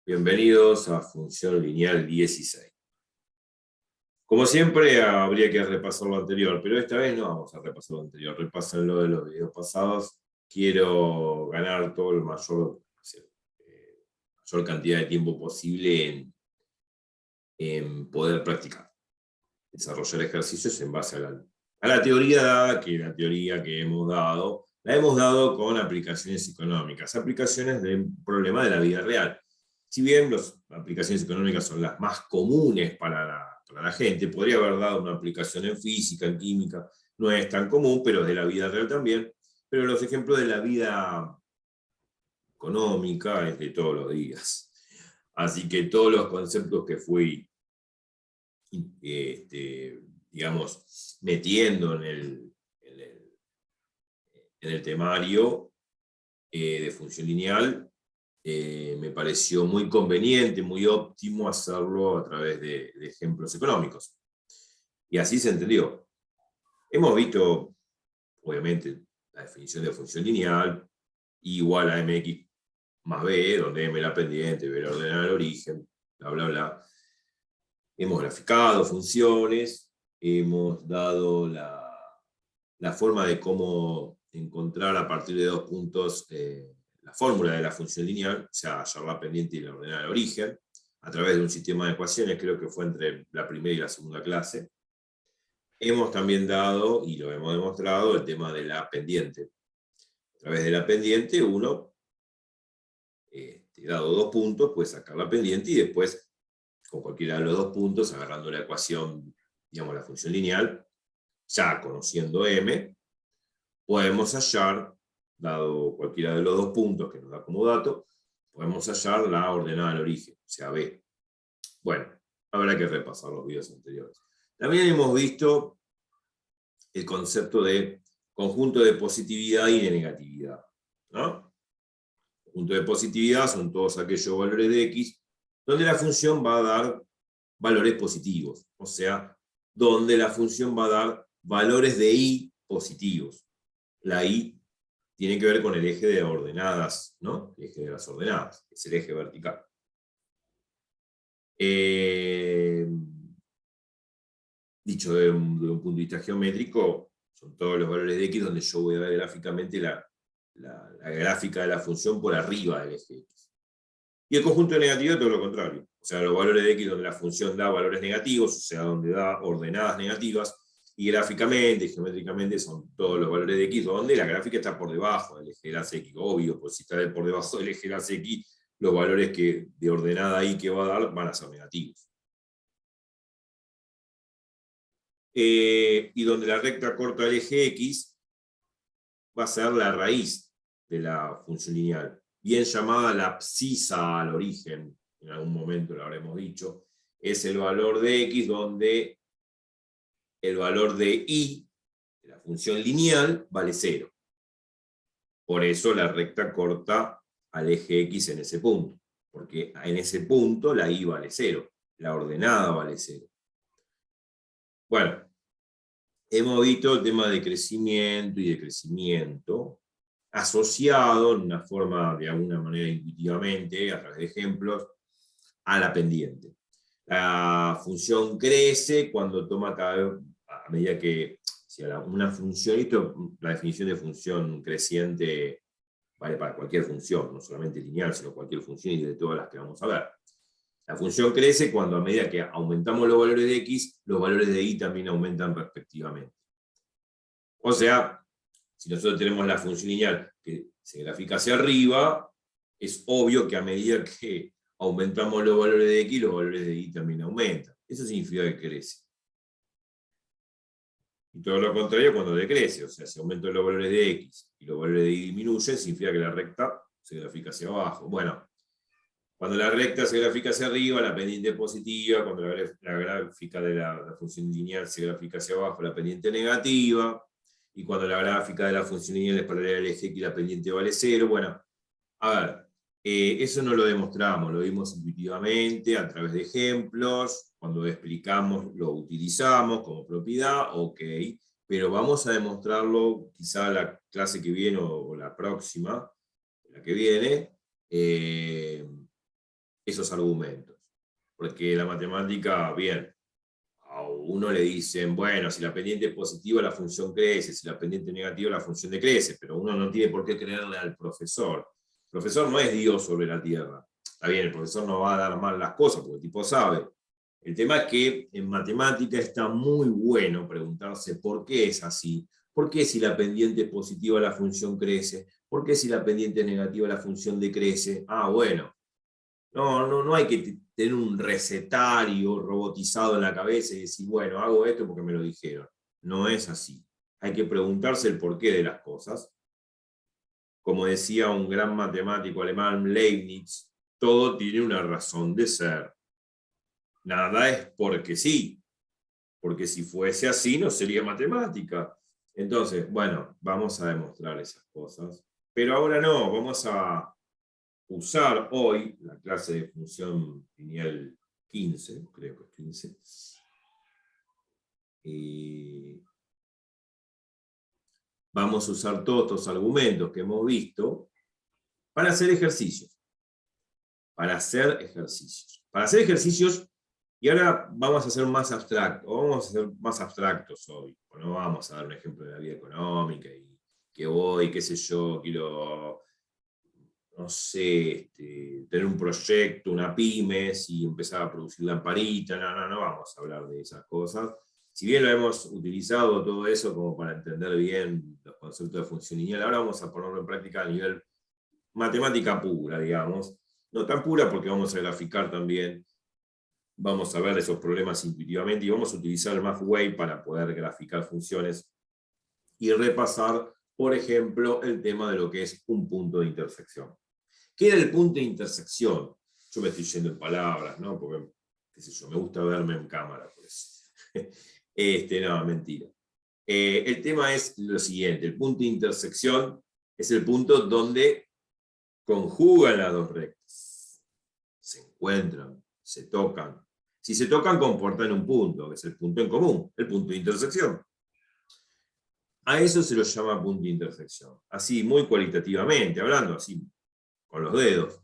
Bienvenidos a Función Lineal 16. Como siempre, habría que repasar lo anterior, pero esta vez no vamos a repasar lo anterior. Repásenlo de los videos pasados. Quiero ganar todo el mayor cantidad de tiempo posible en poder practicar. Desarrollar ejercicios en base a la teoría dada, que la teoría que hemos dado, la hemos dado con aplicaciones económicas, aplicaciones del problema de la vida real. Si bien las aplicaciones económicas son las más comunes para la gente, podría haber dado una aplicación en física, en química, no es tan común, pero es de la vida real también. Pero los ejemplos de la vida económica es de todos los días. Así que todos los conceptos que fui digamos, metiendo en el temario de función lineal, me pareció muy conveniente, muy óptimo hacerlo a través de ejemplos económicos. Y así se entendió. Hemos visto, obviamente, la definición de función lineal, igual a mx más b, donde m la pendiente, b la ordenada del origen, bla, bla, bla. Hemos graficado funciones, hemos dado la forma de cómo encontrar a partir de 2 puntos la fórmula de la función lineal, o sea, hallar la pendiente y la ordenada del origen, a través de un sistema de ecuaciones, creo que fue entre la primera y la segunda clase. Hemos también dado, y lo hemos demostrado, el tema de la pendiente. A través de la pendiente, uno, dado 2 puntos, puede sacar la pendiente y después, con cualquiera de los 2 puntos, agarrando la ecuación, digamos, la función lineal, ya conociendo m, podemos hallar, dado cualquiera de los 2 puntos que nos da como dato, podemos hallar la ordenada del origen, o sea, b. Bueno, habrá que repasar los videos anteriores. También hemos visto el concepto de conjunto de positividad y de negatividad, ¿no? Conjunto de positividad son todos aquellos valores de x donde la función va a dar valores positivos, o sea, donde la función va a dar valores de y positivos. La y tiene que ver con el eje de ordenadas, ¿no? El eje de las ordenadas, es el eje vertical. Dicho de un punto de vista geométrico, son todos los valores de x donde yo voy a ver gráficamente la gráfica de la función por arriba del eje x. Y el conjunto de negatividad todo lo contrario. O sea, los valores de x donde la función da valores negativos, o sea, donde da ordenadas negativas, y gráficamente, geométricamente, son todos los valores de x donde la gráfica está por debajo del eje de las x. Obvio, pues si está por debajo del eje de las x, los valores de ordenada y que va a dar van a ser negativos. Y donde la recta corta del eje x va a ser la raíz de la función lineal, bien llamada la abscisa al origen, en algún momento lo habremos dicho, es el valor de x donde el valor de y, de la función lineal, vale 0. Por eso la recta corta al eje x en ese punto, porque en ese punto la y vale 0, la ordenada vale 0. Bueno, hemos visto el tema de crecimiento y decrecimiento, asociado en una forma, de alguna manera intuitivamente, a través de ejemplos, a la pendiente. La función crece cuando toma cada vez, a medida que, si una función, esto, la definición de función creciente vale para cualquier función, no solamente lineal, sino cualquier función y de todas las que vamos a ver. La función crece cuando a medida que aumentamos los valores de x, los valores de y también aumentan respectivamente. O sea, si nosotros tenemos la función lineal que se grafica hacia arriba, es obvio que a medida que aumentamos los valores de x, los valores de y también aumentan. Eso significa que crece. Y todo lo contrario cuando decrece, o sea, si aumentan los valores de x y los valores de y disminuyen, significa que la recta se grafica hacia abajo. Bueno, cuando la recta se grafica hacia arriba, la pendiente es positiva, cuando la gráfica de la función lineal se grafica hacia abajo, la pendiente es negativa, y cuando la gráfica de la función lineal es paralela al eje y la pendiente vale 0, bueno, a ver, eso no lo demostramos, lo vimos intuitivamente a través de ejemplos, cuando explicamos lo utilizamos como propiedad, ok, pero vamos a demostrarlo quizá la clase que viene o la próxima, la que viene, esos argumentos. Porque la matemática, bien, a uno le dicen, bueno, si la pendiente es positiva la función crece, si la pendiente es negativa la función decrece, pero uno no tiene por qué creerle al profesor. El profesor no es Dios sobre la tierra. Está bien, el profesor no va a dar mal las cosas porque el tipo sabe. El tema es que en matemática está muy bueno preguntarse por qué es así. ¿Por qué si la pendiente es positiva la función crece? ¿Por qué si la pendiente es negativa la función decrece? Ah, bueno. No hay que tener un recetario robotizado en la cabeza y decir, bueno, hago esto porque me lo dijeron. No es así. Hay que preguntarse el porqué de las cosas. Como decía un gran matemático alemán, Leibniz, todo tiene una razón de ser. Nada es porque sí, porque si fuese así no sería matemática. Entonces, bueno, vamos a demostrar esas cosas. Pero ahora no, vamos a usar hoy la clase de función lineal 15, creo que es 15, y vamos a usar todos estos argumentos que hemos visto para hacer ejercicios. Para hacer ejercicios. Para hacer ejercicios, y ahora vamos a ser más abstractos, vamos a ser más abstractos hoy. No vamos a dar un ejemplo de la vida económica y que hoy, qué sé yo, quiero, no sé, tener un proyecto, una pymes y empezar a producir lamparitas. No vamos a hablar de esas cosas. Si bien lo hemos utilizado todo eso como para entender bien los conceptos de función lineal, ahora vamos a ponerlo en práctica a nivel matemática pura, digamos. No tan pura porque vamos a graficar también, vamos a ver esos problemas intuitivamente y vamos a utilizar el MathWay para poder graficar funciones y repasar, por ejemplo, el tema de lo que es un punto de intersección. ¿Qué era el punto de intersección? Yo me estoy yendo en palabras, ¿no? Porque, qué sé yo, me gusta verme en cámara, por eso. No, mentira. El tema es lo siguiente, el punto de intersección es el punto donde conjugan las dos rectas. Se encuentran, se tocan. Si se tocan, comportan un punto, que es el punto en común, el punto de intersección. A eso se lo llama punto de intersección. Así, muy cualitativamente, hablando así, con los dedos.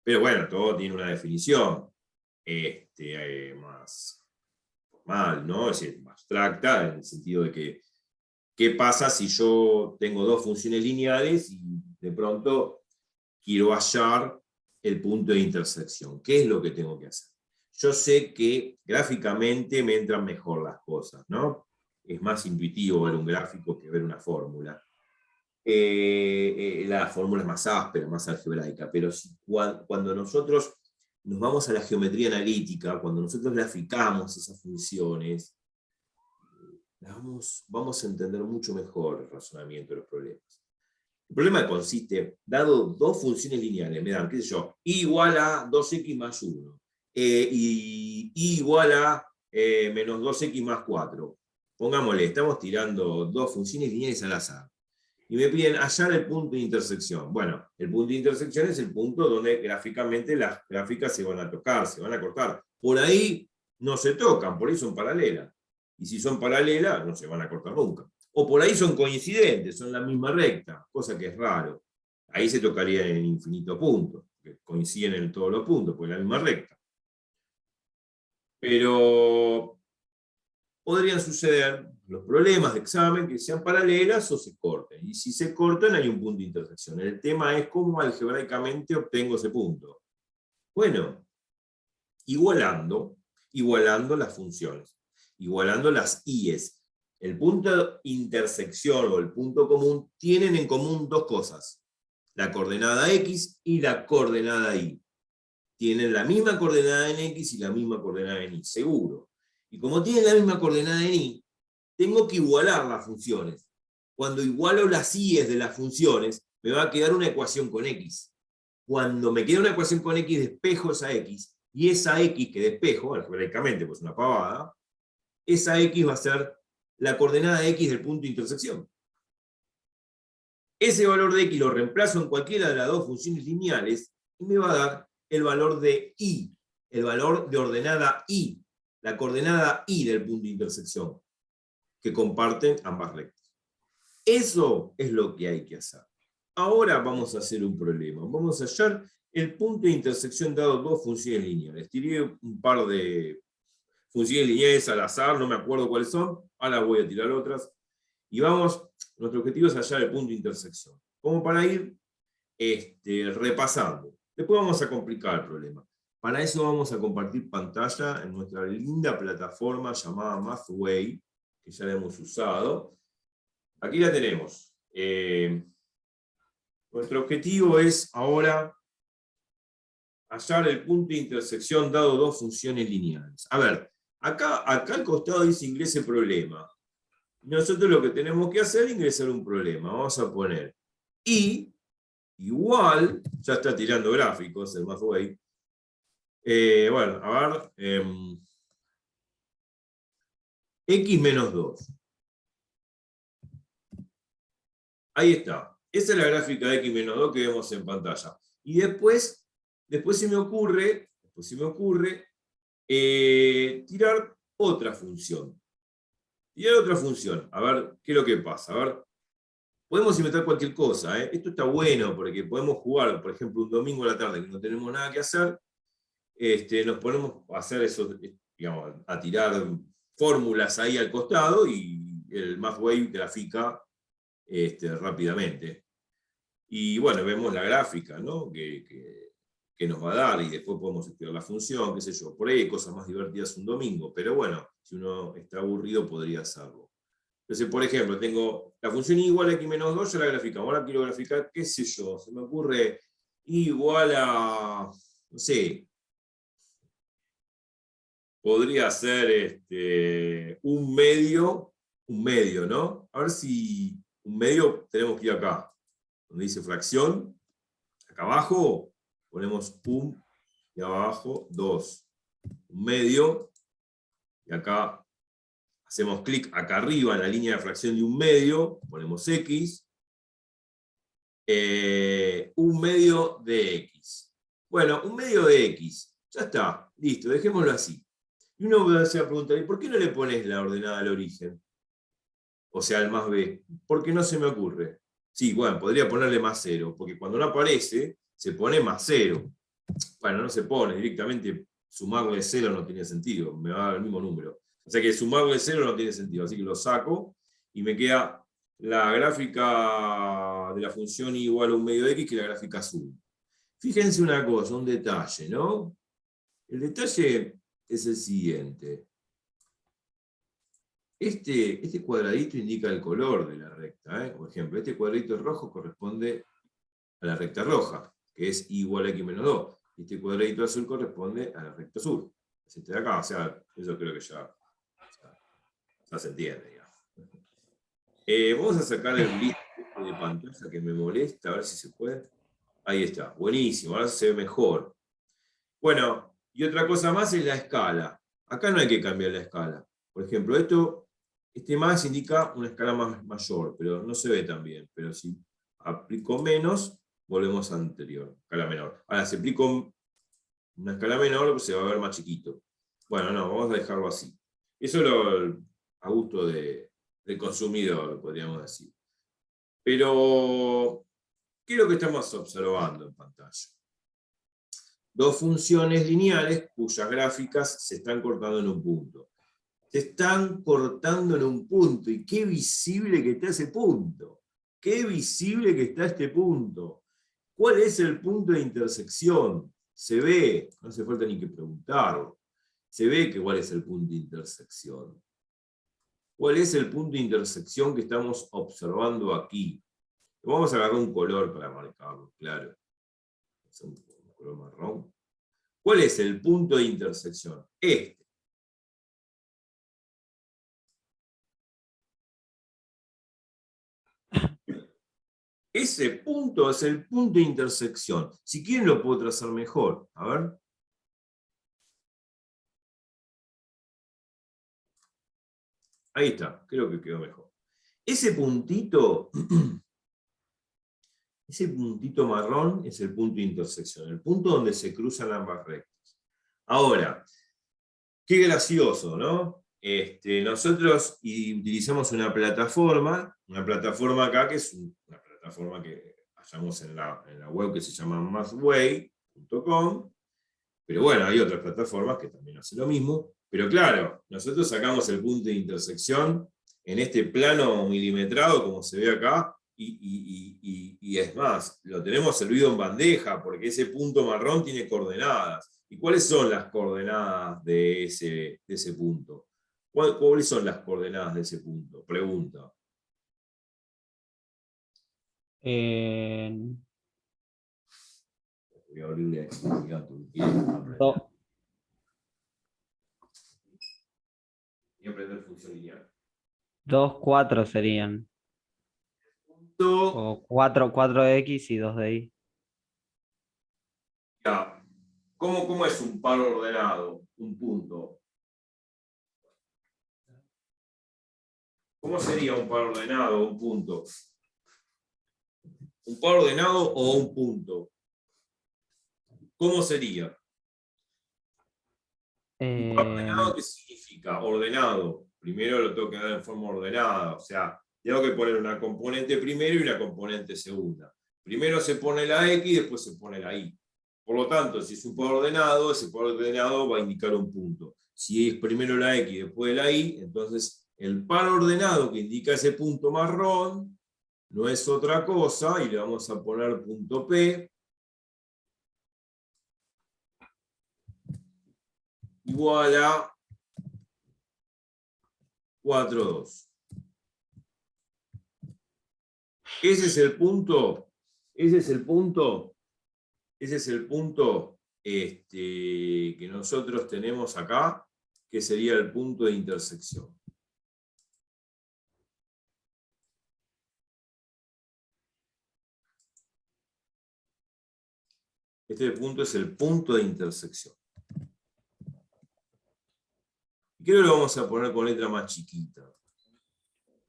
Pero bueno, todo tiene una definición más formal, ¿no? Es decir, más abstracta, en el sentido de que, ¿qué pasa si yo tengo dos funciones lineales y de pronto quiero hallar el punto de intersección? ¿Qué es lo que tengo que hacer? Yo sé que gráficamente me entran mejor las cosas, ¿no? Es más intuitivo ver un gráfico que ver una fórmula. La fórmula es más áspera, más algebraica, pero cuando nosotros nos vamos a la geometría analítica, cuando nosotros graficamos esas funciones, vamos a entender mucho mejor el razonamiento de los problemas. El problema consiste, dado dos funciones lineales, me dan, qué sé yo, y igual a 2x más 1, y igual a menos 2x más 4. Pongámosle, estamos tirando dos funciones lineales al azar. Y me piden hallar el punto de intersección. Bueno, el punto de intersección es el punto donde gráficamente las gráficas se van a tocar, se van a cortar. Por ahí no se tocan, por ahí son paralelas. Y si son paralelas, no se van a cortar nunca. O por ahí son coincidentes, son la misma recta, cosa que es raro. Ahí se tocaría en infinito punto, que coinciden en todos los puntos, porque es la misma recta. Pero podrían suceder los problemas de examen que sean paralelas o se corten. Y si se cortan, hay un punto de intersección. El tema es cómo algebraicamente obtengo ese punto. Bueno, igualando las funciones, igualando las i's. El punto de intersección o el punto común tienen en común dos cosas: la coordenada x y la coordenada y. Tienen la misma coordenada en x y la misma coordenada en y, seguro. Y como tienen la misma coordenada en y, tengo que igualar las funciones. Cuando igualo las i's de las funciones, me va a quedar una ecuación con x. Cuando me queda una ecuación con x, despejo esa x, y esa x que despejo, algebraicamente, pues una pavada, esa x va a ser la coordenada x del punto de intersección. Ese valor de x lo reemplazo en cualquiera de las dos funciones lineales y me va a dar el valor de y, el valor de ordenada y, la coordenada y del punto de intersección que comparten ambas rectas. Eso es lo que hay que hacer. ahora vamos a hacer un problema. Vamos a hallar el punto de intersección dado dos funciones lineales. Tiré un par de funciones lineales al azar, no me acuerdo cuáles son, ahora voy a tirar otras. Y vamos, nuestro objetivo es hallar el punto de intersección. Como para ir repasando. Después vamos a complicar el problema. Para eso vamos a compartir pantalla en nuestra linda plataforma llamada Mathway, que ya la hemos usado. Aquí la tenemos. Nuestro objetivo es ahora hallar el punto de intersección dado dos funciones lineales. A ver, acá al costado dice ingrese problema. Nosotros lo que tenemos que hacer es ingresar un problema. Vamos a poner i igual, ya está tirando gráficos el Mathway. Bueno, a ver, x menos 2. Ahí está. Esa es la gráfica de x menos 2 que vemos en pantalla. Y después se me ocurre tirar otra función. A ver, ¿qué es lo que pasa? A ver, podemos inventar cualquier cosa. Esto está bueno porque podemos jugar, por ejemplo, un domingo a la tarde que no tenemos nada que hacer. Nos ponemos a hacer eso, digamos, a tirar fórmulas ahí al costado y el Mathway grafica rápidamente. Y bueno, vemos la gráfica, ¿no? que nos va a dar, y después podemos estudiar la función, qué sé yo. Por ahí hay cosas más divertidas un domingo, pero bueno, si uno está aburrido podría hacerlo. Entonces, por ejemplo, tengo la función i igual a x menos 2, ya la graficamos. Ahora quiero graficar, qué sé yo, se me ocurre i igual a, no sé, podría ser un medio, ¿no? A ver si un medio tenemos que ir acá, donde dice fracción, acá abajo ponemos 1 y abajo 2. Un medio, y acá hacemos clic acá arriba en la línea de fracción de un medio, ponemos x, un medio de x. Bueno, un medio de x, ya está, listo, dejémoslo así. Y uno se va a preguntar, ¿y por qué no le pones la ordenada al origen? O sea, al más b. ¿Por qué no se me ocurre? Sí, bueno, podría ponerle más 0, porque cuando no aparece, se pone más 0. Bueno, no se pone, directamente sumarle 0 no tiene sentido, me va a dar el mismo número. O sea que sumarle 0 no tiene sentido, así que lo saco y me queda la gráfica de la función i igual a un medio de x, que es la gráfica azul. Fíjense una cosa, un detalle, ¿no? El detalle es el siguiente. Este cuadradito indica el color de la recta. Por ejemplo, este cuadradito rojo corresponde a la recta roja, que es igual a x menos 2. Y este cuadradito azul corresponde a la recta azul. Es este de acá, o sea, eso creo que ya se entiende, digamos. Vamos a sacar el list de pantalla que me molesta, a ver si se puede. Ahí está, buenísimo, ahora se ve mejor. Bueno, y otra cosa más es la escala. Acá no hay que cambiar la escala. Por ejemplo, este más indica una escala mayor, pero no se ve tan bien. Pero si aplico menos, volvemos a anterior, escala menor. Ahora, si aplico una escala menor, pues se va a ver más chiquito. Bueno, no, vamos a dejarlo así. Eso es a gusto del consumidor, podríamos decir. Pero, ¿qué es lo que estamos observando en pantalla? Dos funciones lineales cuyas gráficas se están cortando en un punto. Se están cortando en un punto, y qué visible que está ese punto. Qué visible que está este punto. ¿Cuál es el punto de intersección? Se ve, no hace falta ni que preguntarlo. Se ve que cuál es el punto de intersección. ¿Cuál es el punto de intersección que estamos observando aquí? Vamos a agarrar un color para marcarlo, claro. Un color marrón. ¿Cuál es el punto de intersección? Este. Ese punto es el punto de intersección. Si quieren lo puedo trazar mejor. A ver. Ahí está, creo que quedó mejor. Ese puntito marrón es el punto de intersección, el punto donde se cruzan ambas rectas. Ahora, qué gracioso, ¿no? Nosotros utilizamos una plataforma acá que es una plataforma que vayamos en la web que se llama mathway.com, pero bueno, hay otras plataformas que también hacen lo mismo, pero claro, nosotros sacamos el punto de intersección en este plano milimetrado, como se ve acá, y es más, lo tenemos servido en bandeja, porque ese punto marrón tiene coordenadas. ¿Y cuáles son las coordenadas de ese punto? ¿Cuáles son las coordenadas de ese punto? Pregunta. Voy a abrirle a mi gato. Y aprender función lineal. 2, 4 serían. O 4x y 2 de y. Ya. ¿Cómo es un par ordenado? Un punto. ¿Cómo sería un par ordenado o un punto? ¿Un par ordenado o un punto? ¿Cómo sería? ¿Un par ordenado qué significa? Ordenado. Primero lo tengo que dar en forma ordenada. O sea, tengo que poner una componente primero y una componente segunda. Primero se pone la X y después se pone la Y. Por lo tanto, si es un par ordenado, ese par ordenado va a indicar un punto. Si es primero la X y después la Y, entonces el par ordenado que indica ese punto marrón no es otra cosa, y le vamos a poner punto P, igual a 4, 2. Ese es el punto, que nosotros tenemos acá, que sería el punto de intersección. Este punto es el punto de intersección. Y creo que lo vamos a poner con letra más chiquita,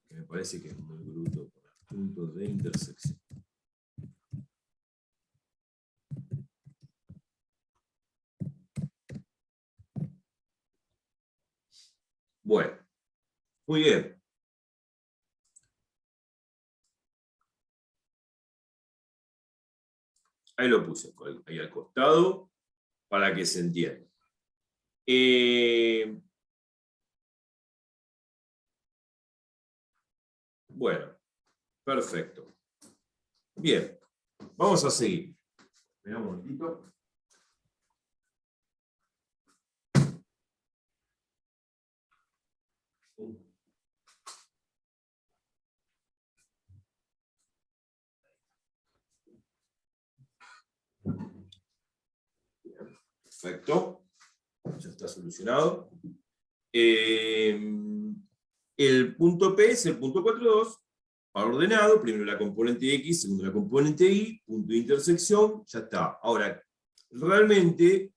que me parece que es muy bruto con los puntos de intersección. Bueno, muy bien. Ahí lo puse, ahí al costado, para que se entienda. Bueno, perfecto. Bien, vamos a seguir. Espera un momentito. Perfecto. Ya está solucionado. El punto P es el punto 4, 2. Par ordenado, primero la componente X, segundo la componente Y, punto de intersección, ya está. Ahora, realmente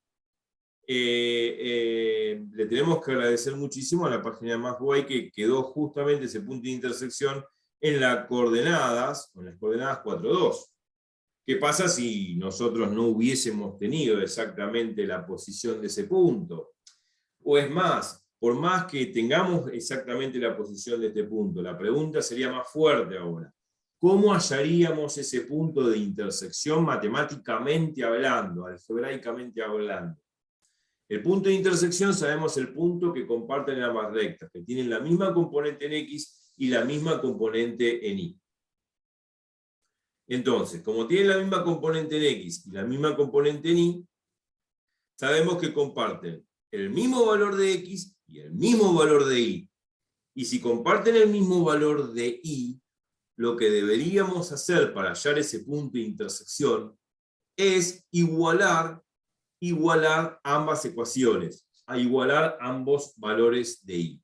le tenemos que agradecer muchísimo a la página de Mathway que quedó justamente ese punto de intersección en las coordenadas 4, 2. ¿Qué pasa si nosotros no hubiésemos tenido exactamente la posición de ese punto? O es más, por más que tengamos exactamente la posición de este punto, la pregunta sería más fuerte ahora. ¿Cómo hallaríamos ese punto de intersección matemáticamente hablando, algebraicamente hablando? El punto de intersección sabemos el punto que comparten ambas rectas, que tienen la misma componente en X y la misma componente en Y. Entonces, como tienen la misma componente en X y la misma componente en Y, sabemos que comparten el mismo valor de X y el mismo valor de Y. Y si comparten el mismo valor de Y, lo que deberíamos hacer para hallar ese punto de intersección es igualar ambas ecuaciones, a igualar ambos valores de Y.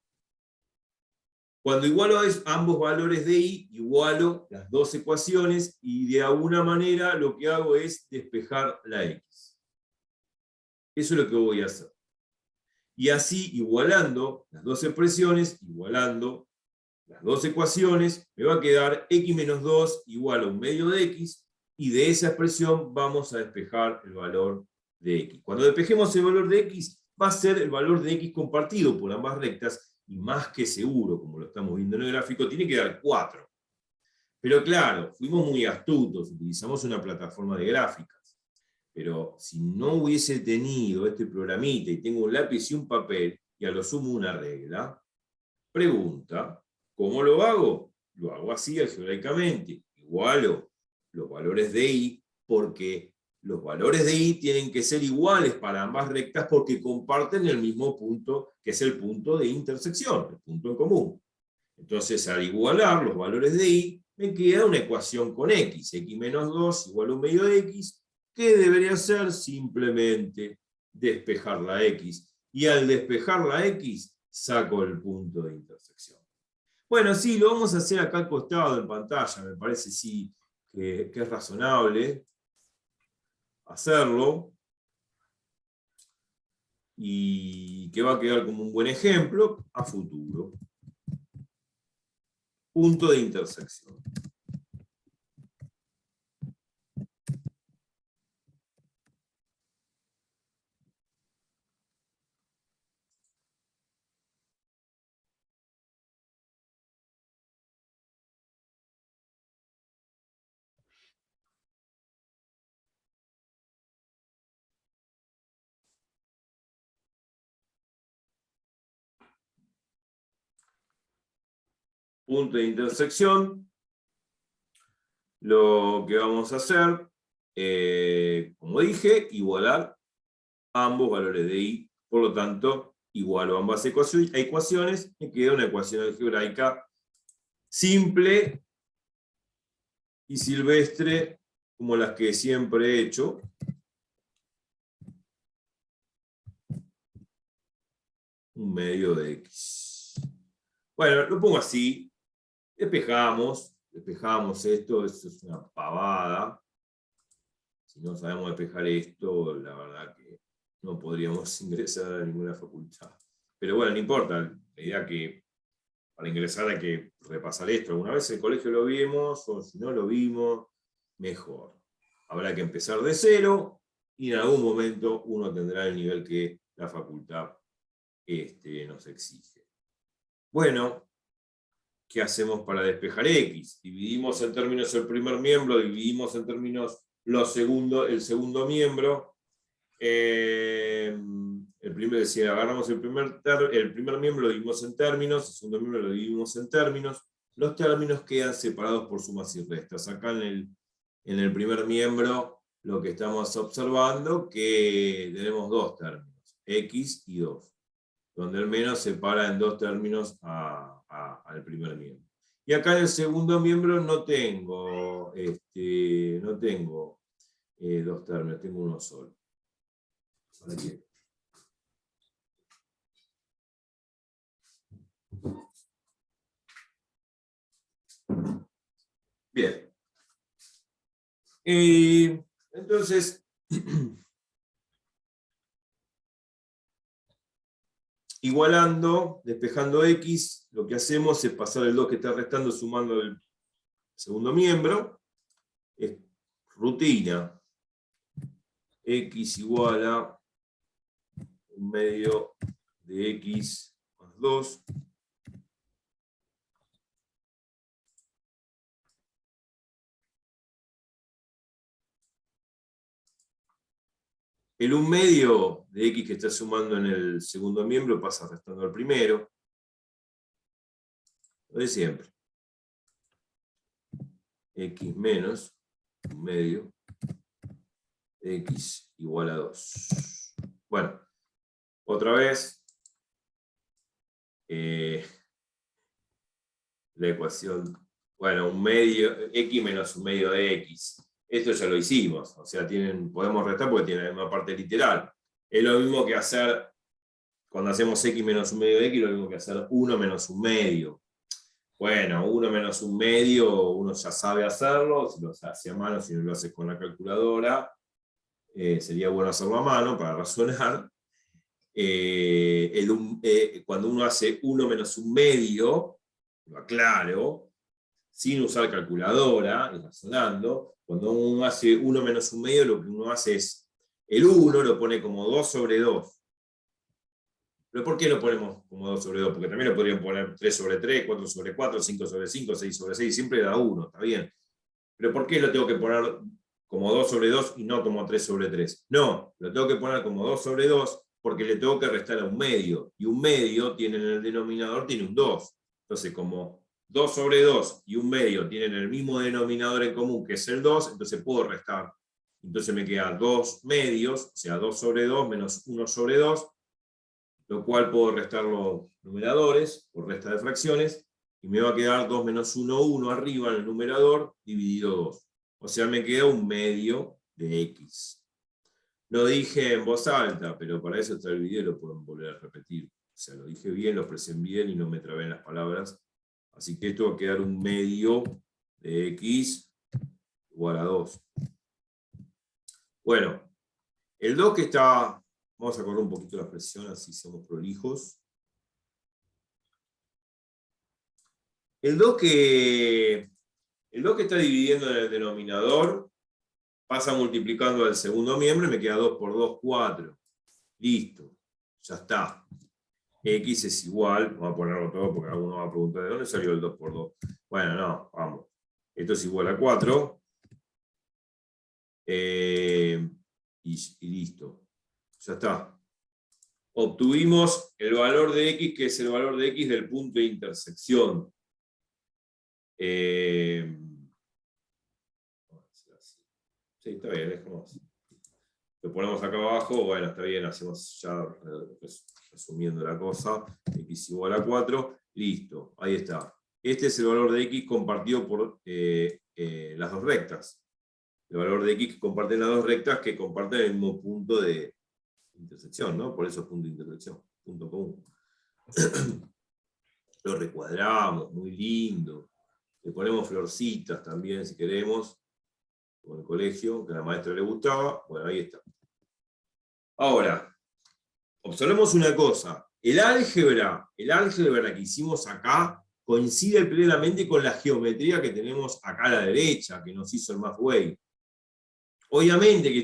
Cuando igualo ambos valores de Y, igualo las dos ecuaciones y de alguna manera lo que hago es despejar la X. Eso es lo que voy a hacer. Y así, igualando las dos expresiones, igualando las dos ecuaciones, me va a quedar x menos 2 igual a 1/2 de x, y de esa expresión vamos a despejar el valor de x. Cuando despejemos el valor de x, va a ser el valor de x compartido por ambas rectas, y más que seguro, como lo estamos viendo en el gráfico, tiene que dar 4. Pero claro, fuimos muy astutos, utilizamos una plataforma de gráficas. Pero si no hubiese tenido este programita y tengo un lápiz y un papel, y a lo sumo una regla, pregunta, ¿cómo lo hago? Lo hago así algebraicamente. Igualo los valores de i, porque los valores de i tienen que ser iguales para ambas rectas porque comparten el mismo punto, que es el punto de intersección, el punto en común. Entonces, al igualar los valores de i, me queda una ecuación con x menos 2 igual a 1 medio de x, que debería ser simplemente despejar la x. Y al despejar la x, saco el punto de intersección. Bueno, sí, lo vamos a hacer acá al costado en pantalla, me parece sí que es razonable hacerlo. Y que va a quedar como un buen ejemplo a futuro. Punto de intersección. Punto de intersección. Lo que vamos a hacer, como dije, igualar ambos valores de i. Por lo tanto, igualo ambas ecuaciones, me queda una ecuación algebraica simple y silvestre, como las que siempre he hecho. Un medio de x. Bueno, lo pongo así. Despejamos esto es una pavada. Si no sabemos despejar esto, la verdad que no podríamos ingresar a ninguna facultad. Pero bueno, no importa, la idea que para ingresar hay que repasar esto. Alguna vez en el colegio lo vimos, o si no lo vimos, mejor. Habrá que empezar de cero, y en algún momento uno tendrá el nivel que la facultad nos exige. Bueno, ¿qué hacemos para despejar x? Dividimos en términos el primer miembro, dividimos en términos el segundo miembro. Si agarramos el primer miembro lo dividimos en términos, el segundo miembro lo dividimos en términos. Los términos quedan separados por sumas y restas. Acá en el primer miembro lo que estamos observando que tenemos dos términos, x y 2. Donde el menos separa en dos términos al primer miembro. Y acá en el segundo miembro no tengo dos términos, tengo uno solo. Bien. Entonces, igualando, despejando x, lo que hacemos es pasar el 2 que está restando sumando el segundo miembro. Es rutina. X igual a un medio de x más 2. El 1 medio de x que está sumando en el segundo miembro pasa restando al primero. Lo de siempre. X menos 1 medio de x igual a 2. Bueno, otra vez. La ecuación. Bueno, 1 medio, x menos 1 medio de x. Esto ya lo hicimos, o sea, podemos restar porque tiene la misma parte literal. Es lo mismo que hacer, cuando hacemos x menos 1 medio de x, lo mismo que hacer 1 menos 1 medio. Bueno, 1 menos 1 medio, uno ya sabe hacerlo, si lo hace a mano, si no lo haces con la calculadora, sería bueno hacerlo a mano para razonar. Cuando uno hace 1 menos 1 medio, lo aclaro, sin usar calculadora, y razonando, cuando uno hace 1 menos 1 medio, lo que uno hace es el 1 lo pone como 2 sobre 2. ¿Pero por qué lo ponemos como 2 sobre 2? Porque también lo podrían poner 3 sobre 3, 4 sobre 4, 5 sobre 5, 6 sobre 6, siempre da 1, está bien. ¿Pero por qué lo tengo que poner como 2 sobre 2 y no como 3 sobre 3? No, lo tengo que poner como 2 sobre 2 porque le tengo que restar a un medio. Y un medio tiene en el denominador tiene un 2. Entonces, como 2 sobre 2 y un medio tienen el mismo denominador en común, que es el 2, entonces puedo restar. Entonces me queda 2 medios, o sea, 2 sobre 2 menos 1 sobre 2, lo cual puedo restar los numeradores por resta de fracciones, y me va a quedar 2 menos 1, 1 arriba en el numerador, dividido 2. O sea, me queda un medio de x. Lo dije en voz alta, pero para eso está el video y lo pueden volver a repetir. O sea, lo dije bien, lo expresé bien y no me trabé en las palabras. Así que esto va a quedar un medio de x igual a 2. Bueno, el 2 que está... Vamos a correr un poquito la expresión, así somos prolijos. El 2 que está dividiendo en el denominador pasa multiplicando al segundo miembro y me queda 2 por 2, 4. Listo, ya está. X es igual, vamos a ponerlo todo porque alguno va a preguntar de dónde salió el 2 por 2. Bueno, no, vamos. Esto es igual a 4. Y listo. Ya está. Obtuvimos el valor de x, que es el valor de x del punto de intersección. Sí, está bien, dejamos. Lo ponemos acá abajo, bueno, está bien, hacemos ya resumiendo la cosa, x igual a 4, listo, ahí está. Este es el valor de x compartido por las dos rectas. El valor de x que comparten las dos rectas que comparten el mismo punto de intersección, ¿no? Por eso punto de intersección, punto común. Lo recuadramos, muy lindo. Le ponemos florcitas también, si queremos, como en el colegio, que a la maestra le gustaba. Bueno, ahí está. Ahora, observemos una cosa. El álgebra que hicimos acá coincide plenamente con la geometría que tenemos acá a la derecha, que nos hizo el Mathway. Obviamente que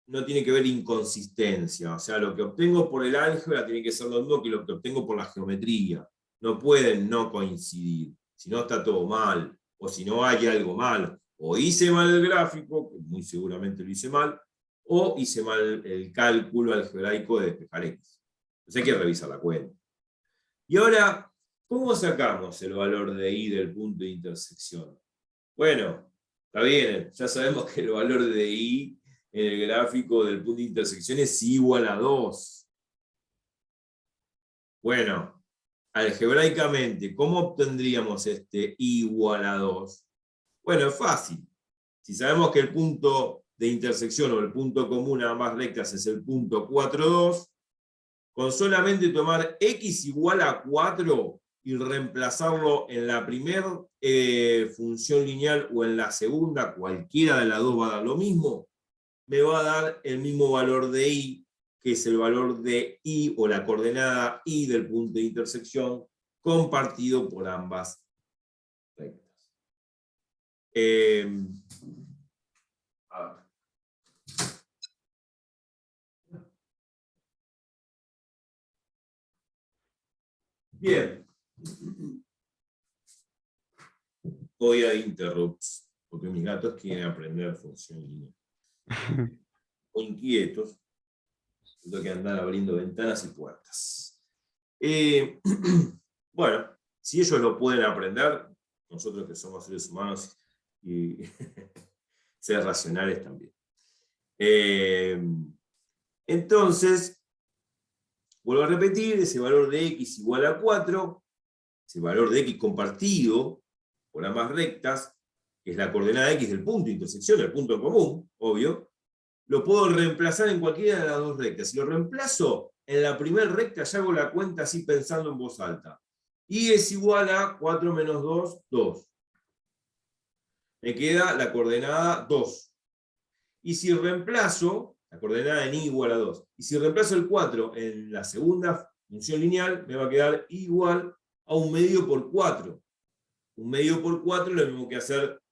no tiene que haber inconsistencia. O sea, lo que obtengo por el álgebra tiene que ser lo mismo que lo que obtengo por la geometría. No pueden no coincidir. Si no, está todo mal. O si no, hay algo mal. O hice mal el gráfico, que muy seguramente lo hice mal, o hice mal el cálculo algebraico de despejar x. Entonces hay que revisar la cuenta. Y ahora, ¿cómo sacamos el valor de y del punto de intersección? Bueno, está bien, ya sabemos que el valor de y en el gráfico del punto de intersección es igual a 2. Bueno, algebraicamente, ¿cómo obtendríamos este igual a 2? Bueno, es fácil. Si sabemos que el punto de intersección o el punto común a ambas rectas es el punto 4, 2, con solamente tomar x igual a 4 y reemplazarlo en la primera función lineal o en la segunda, cualquiera de las dos va a dar lo mismo, me va a dar el mismo valor de y, que es el valor de y o la coordenada y del punto de intersección compartido por ambas rectas. Bien. Voy a interrupts, porque mis gatos quieren aprender función lineal. O inquietos, tengo que andar abriendo ventanas y puertas. Bueno, si ellos lo pueden aprender, nosotros que somos seres humanos y seres racionales también. Entonces, vuelvo a repetir, ese valor de x igual a 4, ese valor de x compartido por ambas rectas, que es la coordenada x del punto de intersección, el punto común, obvio, lo puedo reemplazar en cualquiera de las dos rectas. Si lo reemplazo en la primera recta, ya hago la cuenta así pensando en voz alta. Y es igual a 4 menos 2, 2. Me queda la coordenada 2. Y si reemplazo, la coordenada en y igual a 2, y si reemplazo el 4 en la segunda función lineal, me va a quedar igual a 1 medio por 4. 1 medio por 4 es lo mismo que hacer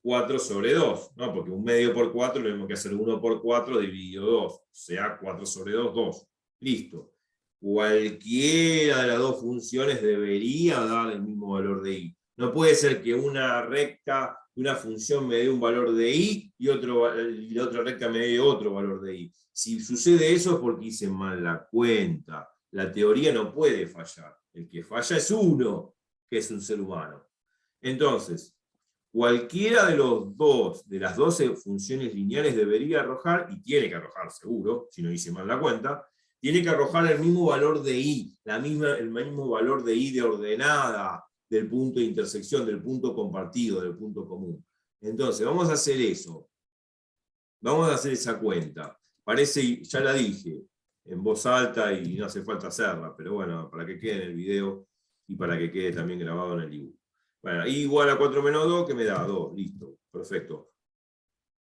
4 sobre 2, ¿no? Porque un medio por 4 lo mismo que hacer 1 por 4 dividido 2, o sea, 4 sobre 2, 2. Listo. Cualquiera de las dos funciones debería dar el mismo valor de i. No puede ser que una recta, una función me dé un valor de i y la otra recta me dé otro valor de i. Si sucede eso es porque hice mal la cuenta. La teoría no puede fallar. El que falla es uno, que es un ser humano. Entonces, cualquiera de las 12 funciones lineales debería arrojar, y tiene que arrojar seguro, si no hice mal la cuenta, tiene que arrojar el mismo valor de i, el mismo valor de i de ordenada, del punto de intersección, del punto compartido, del punto común. Entonces, vamos a hacer eso. Vamos a hacer esa cuenta. Parece, ya la dije, en voz alta y no hace falta hacerla, pero bueno, para que quede en el video y para que quede también grabado en el dibujo. Bueno, i igual a 4 menos 2, que me da 2, listo, perfecto.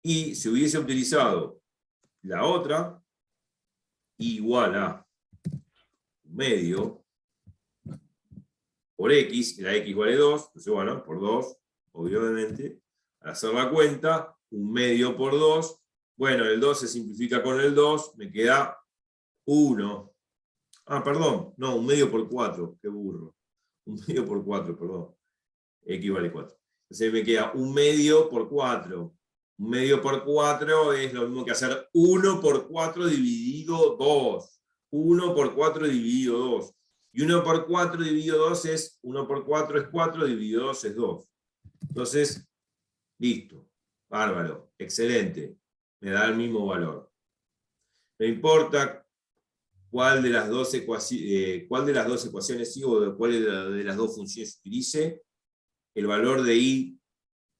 Y si hubiese utilizado la otra, igual a medio por x, la x vale 2, entonces bueno, por 2, obviamente, al hacer la cuenta, un medio por 2, bueno, el 2 se simplifica con el 2, me queda 1. Ah, perdón, no, un medio por 4, qué burro. Un medio por 4, perdón. X vale 4. Entonces me queda un medio por 4. Un medio por 4 es lo mismo que hacer 1 por 4 dividido 2. 1 por 4 dividido 2. Y 1 por 4 dividido 2 es 1 por 4 es 4, dividido 2 es 2. Entonces, listo. Bárbaro. Excelente. Me da el mismo valor. No importa cuál de las dos ecuaciones sí o cuál de las dos funciones utilice, el valor de i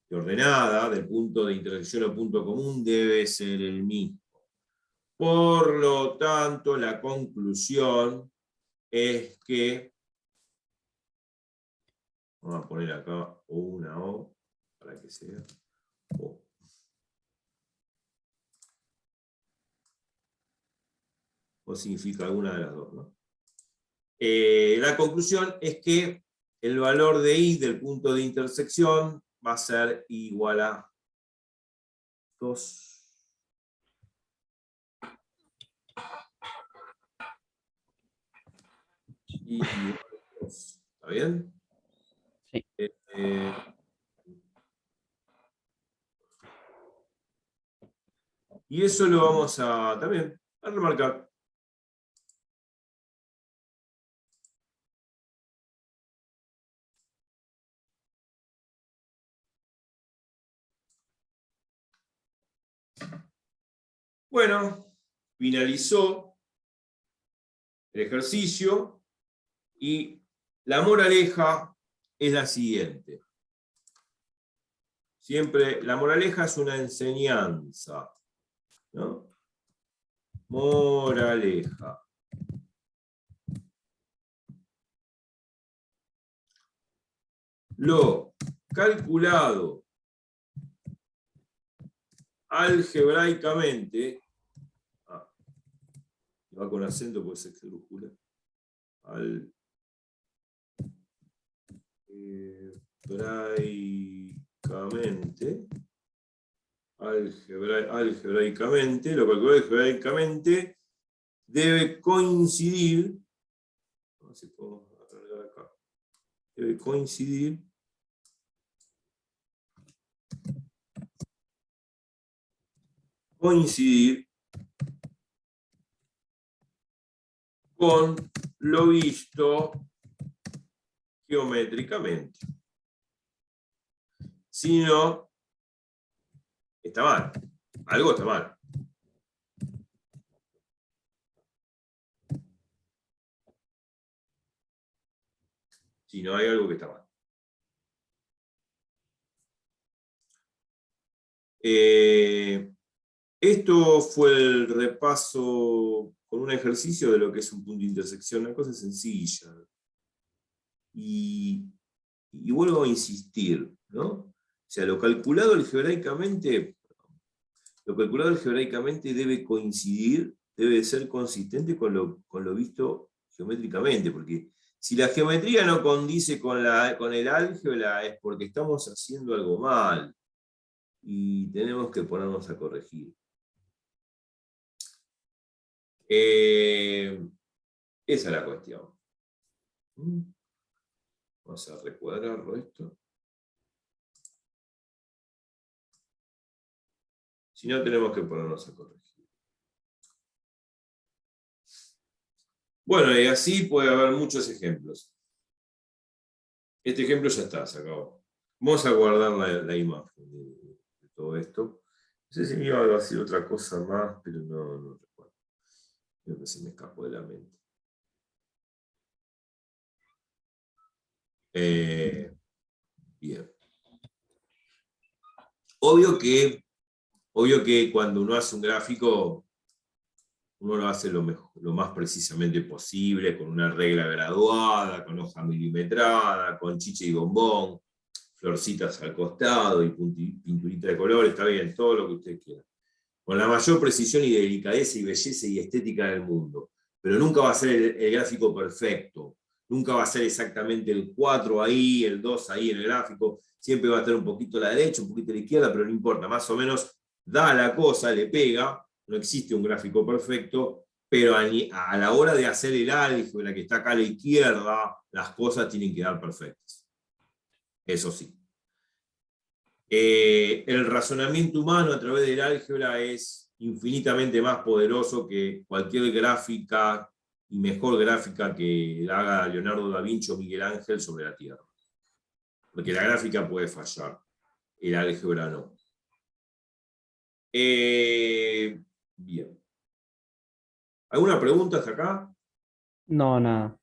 de ordenada, del punto de intersección o punto común, debe ser el mismo. Por lo tanto, la conclusión es que, vamos a poner acá una O, para que sea O. O significa alguna de las dos, ¿no? La conclusión es que el valor de i del punto de intersección va a ser igual a 2. Y igual a 2. ¿Está bien? Sí. Y eso lo vamos a también a remarcar. Bueno, finalizó el ejercicio y la moraleja es la siguiente. Siempre, la moraleja es una enseñanza, ¿no? Moraleja. Lo calculado algebraicamente, va con acento porque se esdrújula, algebraicamente, lo calculado algebraicamente debe coincidir, a ver si puedo alargar acá, debe coincidir con lo visto geométricamente. Si no, está mal. Algo está mal. Si no, hay algo que está mal. Esto fue el repaso con un ejercicio de lo que es un punto de intersección, una cosa sencilla. Y vuelvo a insistir, ¿no? O sea, lo calculado algebraicamente debe coincidir, debe ser consistente con lo visto geométricamente, porque si la geometría no condice con el álgebra es porque estamos haciendo algo mal. y tenemos que ponernos a corregir. Esa es la cuestión. Vamos a recuadrarlo esto. Si no, tenemos que ponernos a corregir. Bueno, y así puede haber muchos ejemplos. Este ejemplo ya está, se acabó. Vamos a guardar la imagen de todo esto. No sé si me iba a decir otra cosa más, pero no recuerdo. Creo que se me escapó de la mente. Bien. Obvio que cuando uno hace un gráfico, uno lo hace lo más precisamente posible, con una regla graduada, con hoja milimetrada, con chiche y bombón, florcitas al costado y pinturita de color, está bien, todo lo que usted quiera. Con la mayor precisión y delicadeza y belleza y estética del mundo. Pero nunca va a ser el gráfico perfecto. Nunca va a ser exactamente el 4 ahí, el 2 ahí en el gráfico. Siempre va a estar un poquito a la derecha, un poquito a la izquierda, pero no importa. Más o menos da la cosa, le pega. No existe un gráfico perfecto, pero a la hora de hacer el álgebra que está acá a la izquierda, las cosas tienen que dar perfectas. Eso sí. El razonamiento humano a través del álgebra es infinitamente más poderoso que cualquier gráfica y mejor gráfica que haga Leonardo da Vinci o Miguel Ángel sobre la Tierra. Porque la gráfica puede fallar, el álgebra no. Bien. ¿Alguna pregunta hasta acá? No, nada.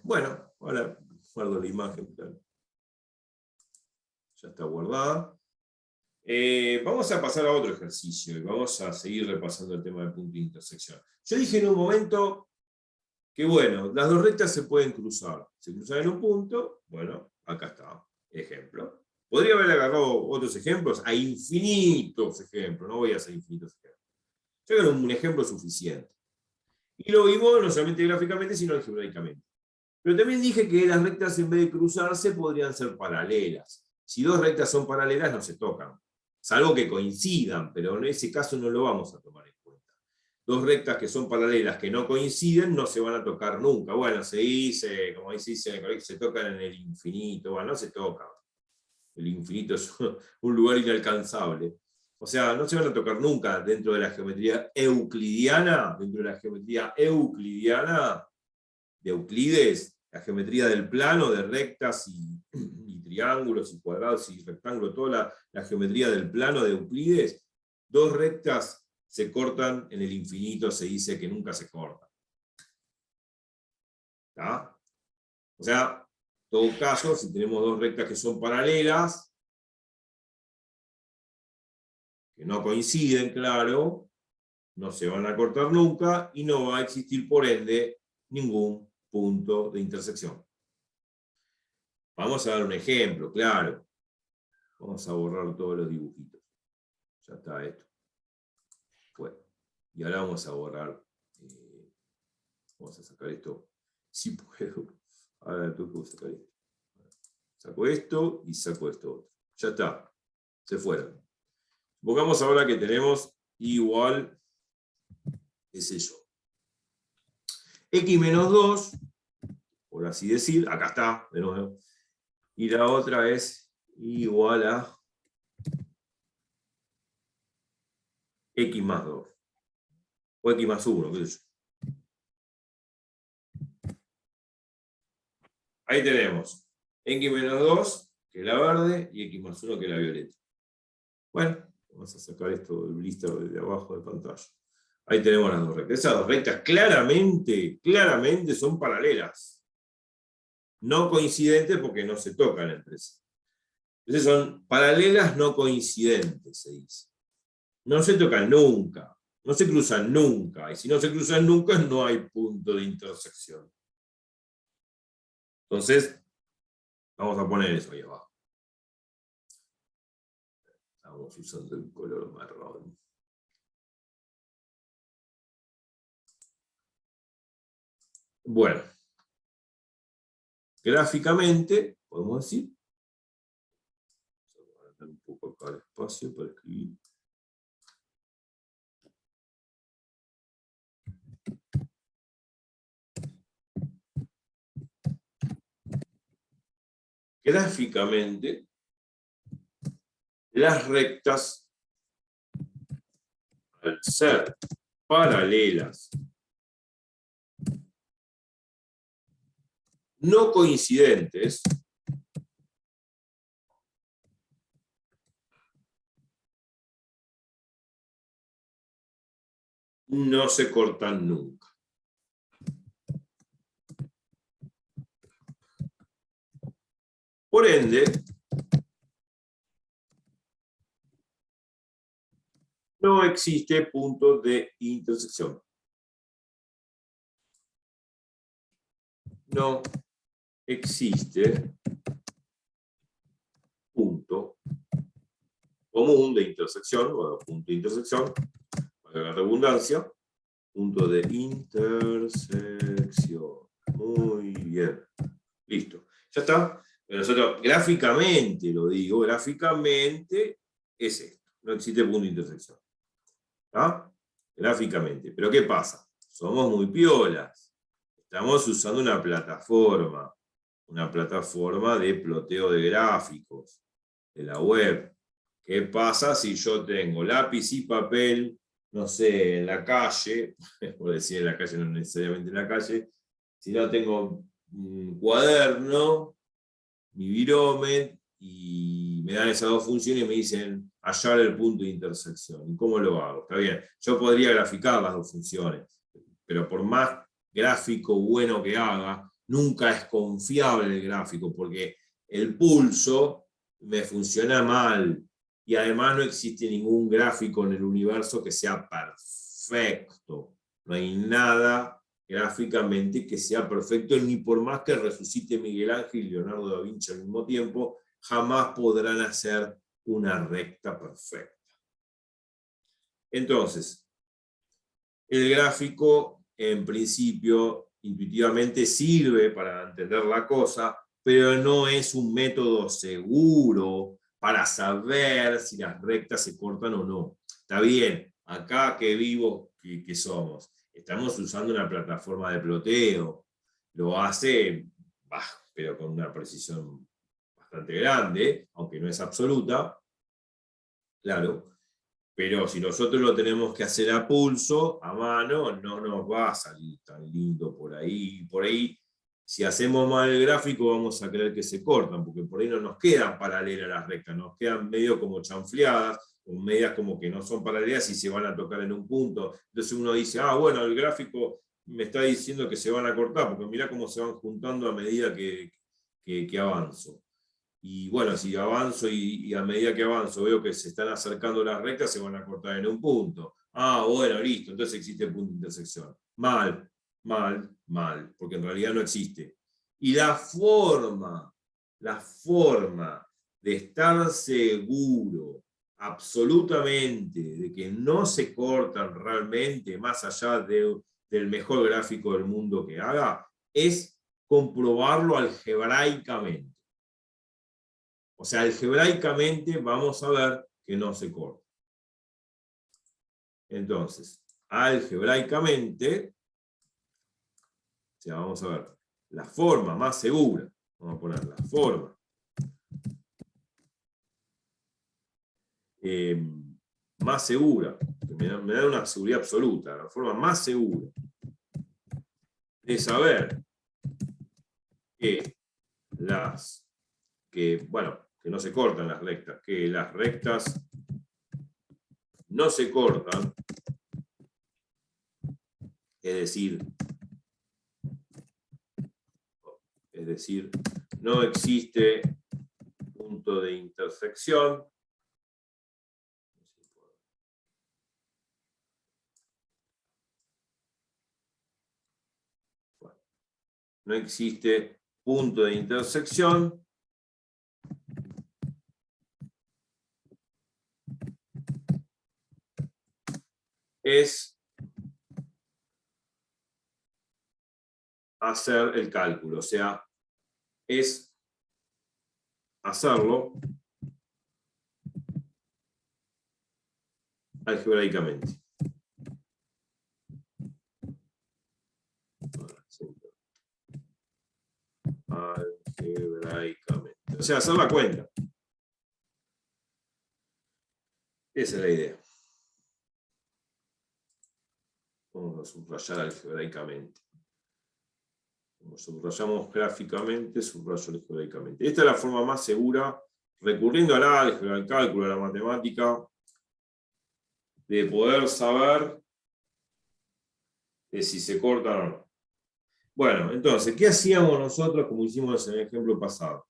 Bueno, ahora guardo la imagen. Ya está guardada. Vamos a pasar a otro ejercicio y vamos a seguir repasando el tema del punto de intersección. Yo dije en un momento que, bueno, las dos rectas se pueden cruzar. Se cruzan en un punto, bueno, acá está, ejemplo. Podría haber agarrado otros ejemplos, hay infinitos ejemplos, no voy a hacer infinitos ejemplos. Yo creo que un ejemplo suficiente. Y lo vimos no solamente gráficamente, sino algebraicamente. Pero también dije que las rectas en vez de cruzarse podrían ser paralelas. Si dos rectas son paralelas no se tocan, salvo que coincidan, pero en ese caso no lo vamos a tomar en cuenta. Dos rectas que son paralelas que no coinciden no se van a tocar nunca. Bueno, se dice, como se dice en el colegio, se tocan en el infinito. Bueno, no se tocan. El infinito es un lugar inalcanzable. O sea, no se van a tocar nunca dentro de la geometría euclidiana, de Euclides, la geometría del plano, de rectas y triángulos y cuadrados y rectángulos, toda la geometría del plano de Euclides, dos rectas se cortan en el infinito, se dice que nunca se cortan. ¿Está? O sea, en todo caso, si tenemos dos rectas que son paralelas, que no coinciden, claro, no se van a cortar nunca y no va a existir, por ende, ningún punto de intersección. Vamos a dar un ejemplo, claro. Vamos a borrar todos los dibujitos. Ya está esto. Bueno, y ahora vamos a borrar. Vamos a sacar esto. Si puedo. Ahora tengo que sacar esto. Saco esto y saco esto otro. Ya está. Se fueron. Supongamos ahora que tenemos igual, qué sé yo, x menos 2, por así decir, acá está, de nuevo. Y la otra es igual a x más 2. O x más 1, qué sé yo. Ahí tenemos x menos 2, que es la verde, y x más 1, que es la violeta. Bueno, vamos a sacar esto del blister de abajo de pantalla. Ahí tenemos las dos rectas. Esas dos rectas claramente son paralelas. No coincidentes porque no se tocan entre sí. Entonces son paralelas no coincidentes, se dice. No se tocan nunca, no se cruzan nunca, y si no se cruzan nunca no hay punto de intersección. Entonces, vamos a poner eso ahí abajo. Estamos usando el color marrón. Bueno, gráficamente, podemos decir, espacio para escribir. Gráficamente, las rectas, al ser paralelas, no coincidentes, no se cortan nunca. Por ende, no existe punto de intersección. No existe punto común de intersección, o punto de intersección, para la redundancia, punto de intersección. Muy bien. Listo. Ya está. Pero nosotros gráficamente, lo digo, gráficamente es esto. No existe punto de intersección. ¿Está? Gráficamente. Pero ¿qué pasa? Somos muy piolas. Estamos usando una plataforma de ploteo de gráficos, de la web. ¿Qué pasa si yo tengo lápiz y papel, no sé, en la calle, por decir en la calle, no necesariamente en la calle, si no tengo un cuaderno, mi virome, y me dan esas dos funciones y me dicen hallar el punto de intersección? ¿Y cómo lo hago? Está bien, yo podría graficar las dos funciones, pero por más gráfico bueno que haga, nunca es confiable el gráfico, porque el pulso me funciona mal, y además no existe ningún gráfico en el universo que sea perfecto. No hay nada gráficamente que sea perfecto, ni por más que resucite Miguel Ángel y Leonardo da Vinci al mismo tiempo, jamás podrán hacer una recta perfecta. Entonces, el gráfico, en principio, intuitivamente sirve para entender la cosa, pero no es un método seguro para saber si las rectas se cortan o no. Está bien, acá que vivo, que somos, estamos usando una plataforma de ploteo, lo hace, pero con una precisión bastante grande, aunque no es absoluta, claro. Pero si nosotros lo tenemos que hacer a pulso, a mano, no nos va a salir tan lindo por ahí. Por ahí, si hacemos mal el gráfico, vamos a creer que se cortan, porque por ahí no nos quedan paralelas las rectas, nos quedan medio como chanfleadas, o medias como que no son paralelas y se van a tocar en un punto. Entonces uno dice, bueno, el gráfico me está diciendo que se van a cortar, porque mirá cómo se van juntando a medida que avanzo. Y bueno, si avanzo y a medida que avanzo veo que se están acercando las rectas, se van a cortar en un punto. Bueno, listo, entonces existe el punto de intersección. Mal, porque en realidad no existe. Y la forma de estar seguro absolutamente de que no se cortan realmente, más allá del mejor gráfico del mundo que haga, es comprobarlo algebraicamente. O sea, algebraicamente vamos a ver que no se corta. Entonces, algebraicamente, o sea, vamos a ver, la forma más segura, vamos a poner la forma más segura, que me da una seguridad absoluta, la forma más segura de saber que que no se cortan las rectas, que las rectas no se cortan, es decir, no existe punto de intersección. No existe punto de intersección. Es hacer el cálculo, o sea, es hacerlo algebraicamente. Algebraicamente. O sea, hacer la cuenta. Esa es la idea. Vamos a subrayar algebraicamente. Como subrayamos gráficamente, subrayo algebraicamente. Esta es la forma más segura, recurriendo al álgebra, al cálculo, a la matemática, de poder saber de si se corta o no. Bueno, entonces, ¿qué hacíamos nosotros como hicimos en el ejemplo pasado?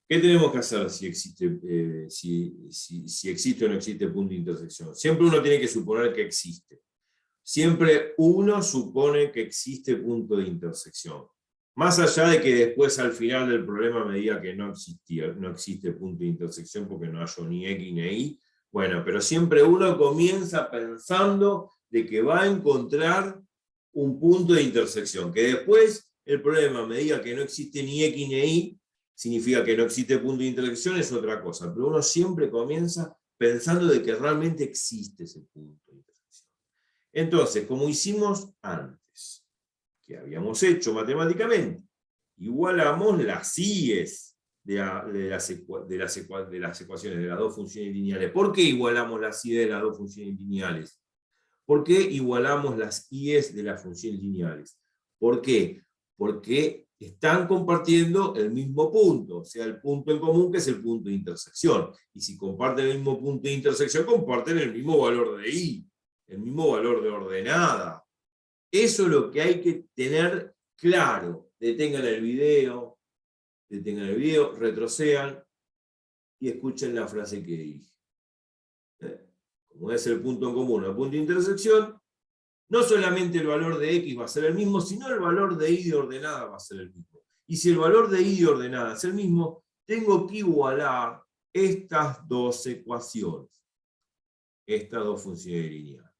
¿Qué tenemos que hacer si existe, si existe o no existe punto de intersección? Siempre uno tiene que suponer que existe. Siempre uno supone que existe punto de intersección. Más allá de que después al final del problema me diga que no existe punto de intersección porque no hallo ni X ni Y. Bueno, pero siempre uno comienza pensando de que va a encontrar un punto de intersección. Que después el problema me diga que no existe ni X ni Y, significa que no existe punto de intersección, es otra cosa. Pero uno siempre comienza pensando de que realmente existe ese punto de intersección. Entonces, como hicimos antes, que habíamos hecho matemáticamente, igualamos las IES de las ecuaciones de las dos funciones lineales. ¿Por qué igualamos las IES de las dos funciones lineales? ¿Por qué igualamos las IES de las funciones lineales? ¿Por qué? Porque están compartiendo el mismo punto, o sea, el punto en común que es el punto de intersección. Y si comparten el mismo punto de intersección, comparten el mismo valor de I, el mismo valor de ordenada. Eso es lo que hay que tener claro. Detengan el video, retrocedan y escuchen la frase que dije. Como es el punto en común, el punto de intersección, no solamente el valor de X va a ser el mismo, sino el valor de Y de ordenada va a ser el mismo. Y si el valor de Y de ordenada es el mismo, tengo que igualar estas dos ecuaciones, estas dos funciones lineales.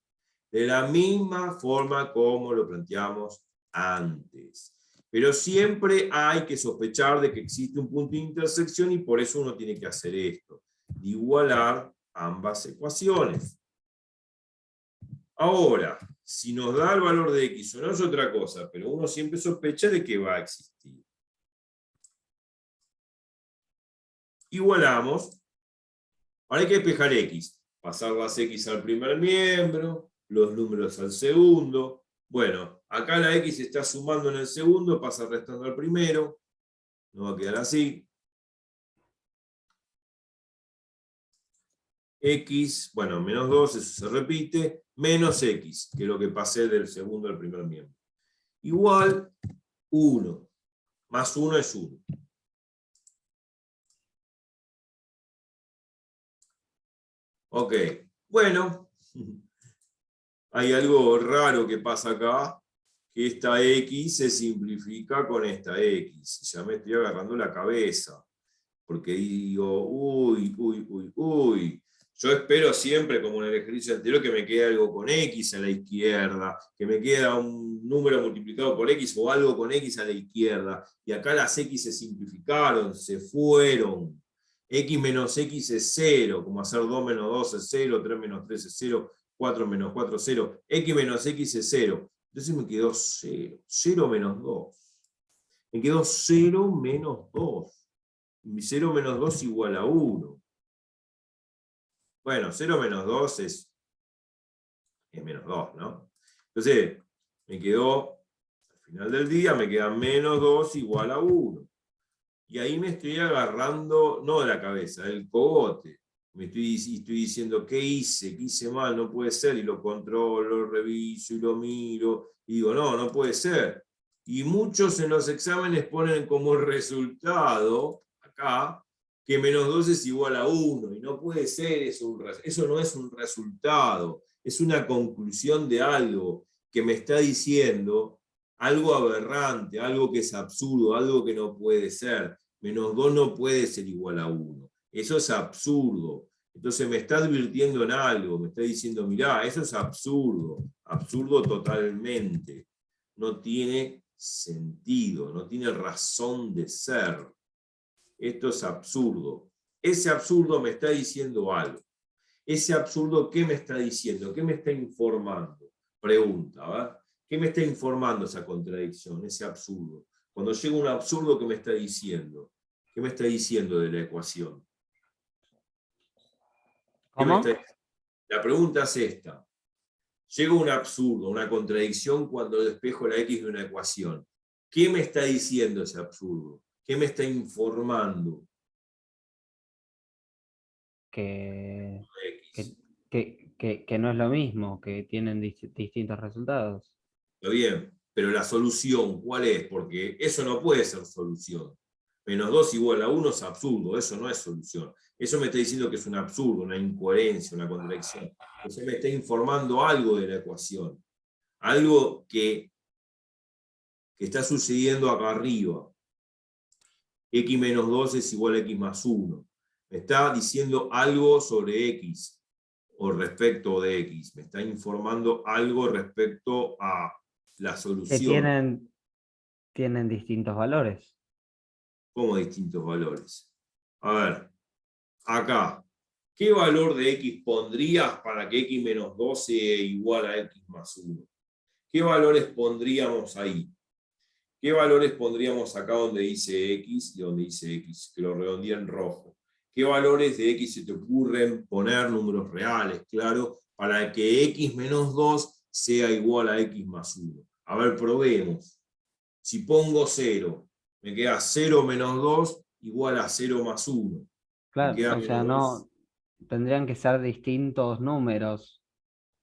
De la misma forma como lo planteamos antes. Pero siempre hay que sospechar de que existe un punto de intersección y por eso uno tiene que hacer esto, igualar ambas ecuaciones. Ahora, si nos da el valor de X o no es otra cosa, pero uno siempre sospecha de que va a existir. Igualamos. Ahora hay que despejar X. Pasar las X al primer miembro, los números al segundo. Bueno, acá la X está sumando en el segundo, pasa restando al primero. No va a quedar así. X, bueno, menos 2, eso se repite, menos X, que es lo que pasé del segundo al primer miembro. Igual 1, más 1 es 1. Ok, bueno, hay algo raro que pasa acá, que esta X se simplifica con esta X. Ya me estoy agarrando la cabeza, porque digo, uy. Yo espero siempre, como en el ejercicio anterior, que me quede algo con X a la izquierda, que me quede un número multiplicado por X o algo con X a la izquierda. Y acá las X se simplificaron, se fueron. X menos X es 0, como hacer 2 menos 2 es 0, 3 menos 3 es 0, 4 menos 4 es 0. X menos X es 0. Entonces me quedó 0. 0 menos 2. Me quedó 0 menos 2. 0 menos 2 igual a 1. Bueno, 0 menos 2 es menos 2, ¿no? Entonces, me quedó, al final del día, me queda menos 2 igual a 1. Y ahí me estoy agarrando, no de la cabeza, del cogote. Me estoy diciendo, ¿qué hice? ¿Qué hice mal? No puede ser. Y lo controlo, lo reviso y lo miro. Y digo, no puede ser. Y muchos en los exámenes ponen como resultado, acá, que menos 2 es igual a 1. Y no puede ser, eso no es un resultado. Es una conclusión de algo que me está diciendo algo aberrante, algo que es absurdo, algo que no puede ser. Menos 2 no puede ser igual a 1. Eso es absurdo. Entonces me está advirtiendo en algo, me está diciendo, mirá, eso es absurdo, absurdo totalmente. No tiene sentido, no tiene razón de ser. Esto es absurdo. Ese absurdo me está diciendo algo. ese absurdo, ¿qué me está diciendo? ¿Qué me está informando? Pregunta, ¿verdad? ¿Qué me está informando esa contradicción, ese absurdo? Cuando llega un absurdo, ¿qué me está diciendo? ¿Qué me está diciendo de la ecuación? ¿Cómo? La pregunta es esta. Llega un absurdo, una contradicción cuando despejo la x de una ecuación. ¿Qué me está diciendo ese absurdo? ¿Qué me está informando? Que, X. que no es lo mismo, que tienen distintos resultados. Está bien, pero la solución, ¿cuál es? Porque eso no puede ser solución. Menos 2 igual a 1 es absurdo, eso no es solución. Eso me está diciendo que es un absurdo, una incoherencia, una contradicción. Entonces me está informando algo de la ecuación. Algo que está sucediendo acá arriba. X menos 2 es igual a X más 1. Me está diciendo algo sobre X o respecto de X. Me está informando algo respecto a la Que solución. tienen distintos valores. Como distintos valores. A ver, acá, ¿qué valor de X pondrías para que X menos 2 sea igual a X más 1? ¿Qué valores pondríamos ahí? ¿Qué valores pondríamos acá donde dice X y donde dice X? Que lo redondeé en rojo. ¿Qué valores de X se te ocurren poner, números reales, claro, para que X menos 2 sea igual a X más 1? A ver, probemos. Si pongo 0, me queda 0 menos 2 igual a 0 más 1. Me Claro, queda o sea, menos 2. no tendrían que ser distintos números.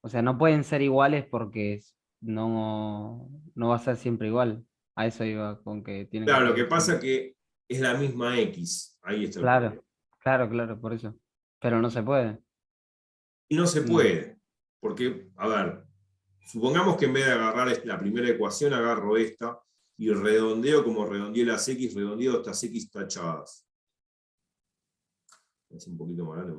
O sea, no pueden ser iguales porque no va a ser siempre igual. A eso iba con que tienen que Claro, lo ser que pasa distintos. es que es la misma X. Ahí está el problema. Claro, claro, por eso. Pero no se puede. Y no se Mm, puede. Porque, a ver, supongamos que en vez de agarrar la primera ecuación, agarro esta y redondeo como redondeé las X, redondeo estas X tachadas. Es un poquito más grande.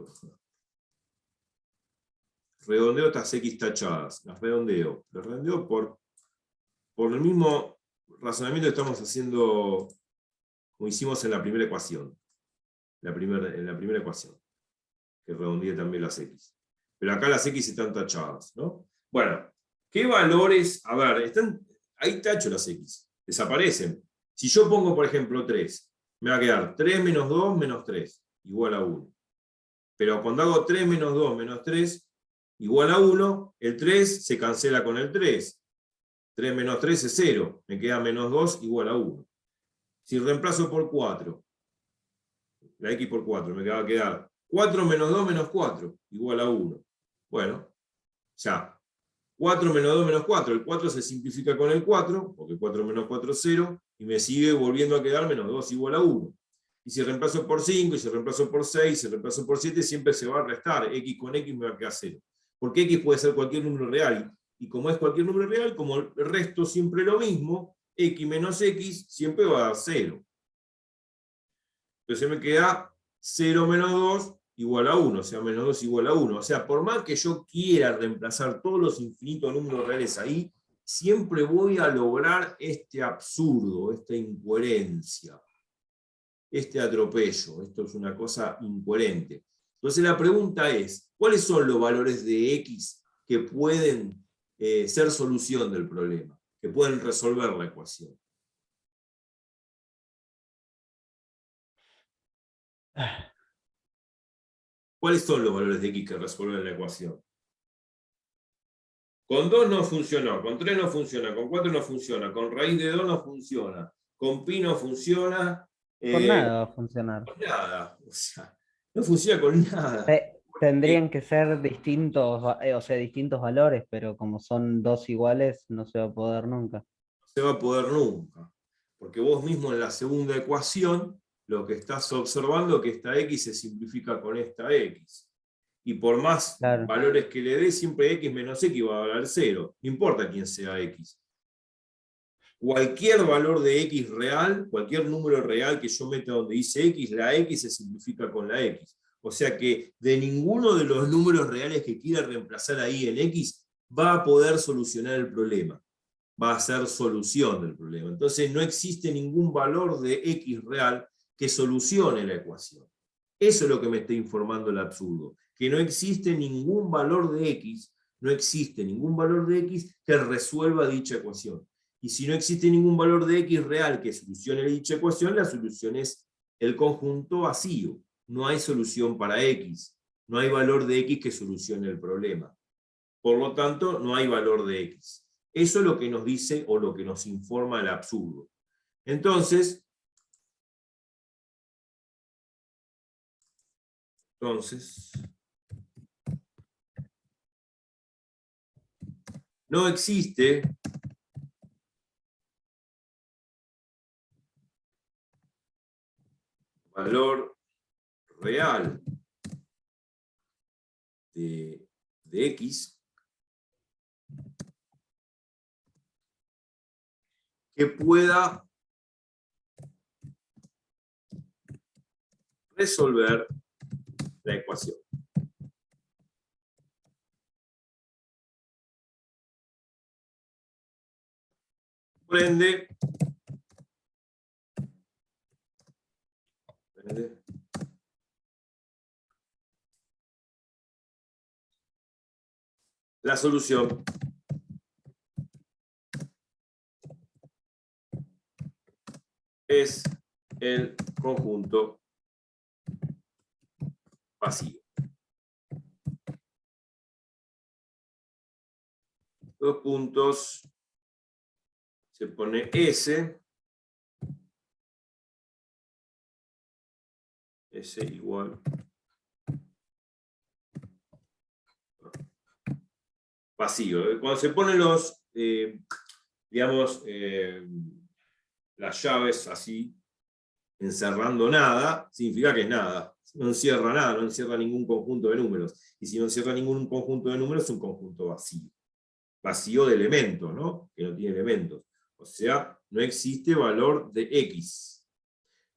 Redondeo estas X tachadas. Las redondeo. Las redondeo por el mismo razonamiento que estamos haciendo, como hicimos en la primera ecuación. En la primera ecuación. Que redondeé también las X. Pero acá las X están tachadas, ¿no? Bueno, ¿qué valores? A ver, ahí tacho las X, desaparecen. Si yo pongo, por ejemplo, 3, me va a quedar 3 menos 2 menos 3, igual a 1. Pero cuando hago 3 menos 2 menos 3, igual a 1, el 3 se cancela con el 3. 3 menos 3 es 0, me queda menos 2 igual a 1. Si reemplazo por 4, la X por 4, me va a quedar 4 menos 2 menos 4, igual a 1. Bueno, ya. 4 menos 2 menos 4. El 4 se simplifica con el 4, porque 4 menos 4 es 0, y me sigue volviendo a quedar menos 2 igual a 1. Y si reemplazo por 5, y si reemplazo por 6, y si reemplazo por 7, siempre se va a restar. X con X me va a quedar 0. Porque X puede ser cualquier número real. Y como es cualquier número real, como el resto siempre lo mismo, X menos X siempre va a dar 0. Entonces me queda 0 menos 2 igual a 1, o sea, menos 2 igual a 1. O sea, por más que yo quiera reemplazar todos los infinitos números reales ahí, siempre voy a lograr este absurdo, esta incoherencia, este atropello. Esto es una cosa incoherente. Entonces la pregunta es, ¿cuáles son los valores de X que pueden ser solución del problema, que pueden resolver la ecuación? ¿Cuáles son los valores de X que resuelven la ecuación? Con 2 no funcionó, con 3 no funciona, con 4 no funciona, con raíz de 2 no funciona, con pi no funciona, Con con nada va a funcionar. nada. O sea, no funciona con nada. Tendrían que ser distintos, o sea, distintos valores, pero como son dos iguales, no se va a poder nunca. No se va a poder nunca. Porque vos mismo en la segunda ecuación lo que estás observando es que esta x se simplifica con esta x. Y por más Claro, valores que le dé, siempre x menos x va a valer 0. No importa quién sea x. Cualquier valor de x real, cualquier número real que yo meta donde dice x, la x se simplifica con la x. O sea que de ninguno de los números reales que quiera reemplazar ahí en x va a poder solucionar el problema. Va a ser solución del problema. Entonces no existe ningún valor de x real que solucione la ecuación. Eso es lo que me está informando el absurdo. que no existe ningún valor de x, no existe ningún valor de x que resuelva dicha ecuación. Y si no existe ningún valor de x real que solucione dicha ecuación, la solución es el conjunto vacío. No hay solución para x. No hay valor de x que solucione el problema. Por lo tanto, no hay valor de x. Eso es lo que nos dice o lo que nos informa el absurdo. Entonces, no existe valor real de x que pueda resolver la ecuación. Por ende, la solución es el conjunto vacío. Dos puntos, se pone S igual vacío. Cuando se ponen los, digamos, las llaves así, encerrando nada, significa que es nada. No encierra nada, no encierra ningún conjunto de números. Y si no encierra ningún conjunto de números, es un conjunto vacío. Vacío de elementos, ¿no? Que no tiene elementos. O sea, no existe valor de x.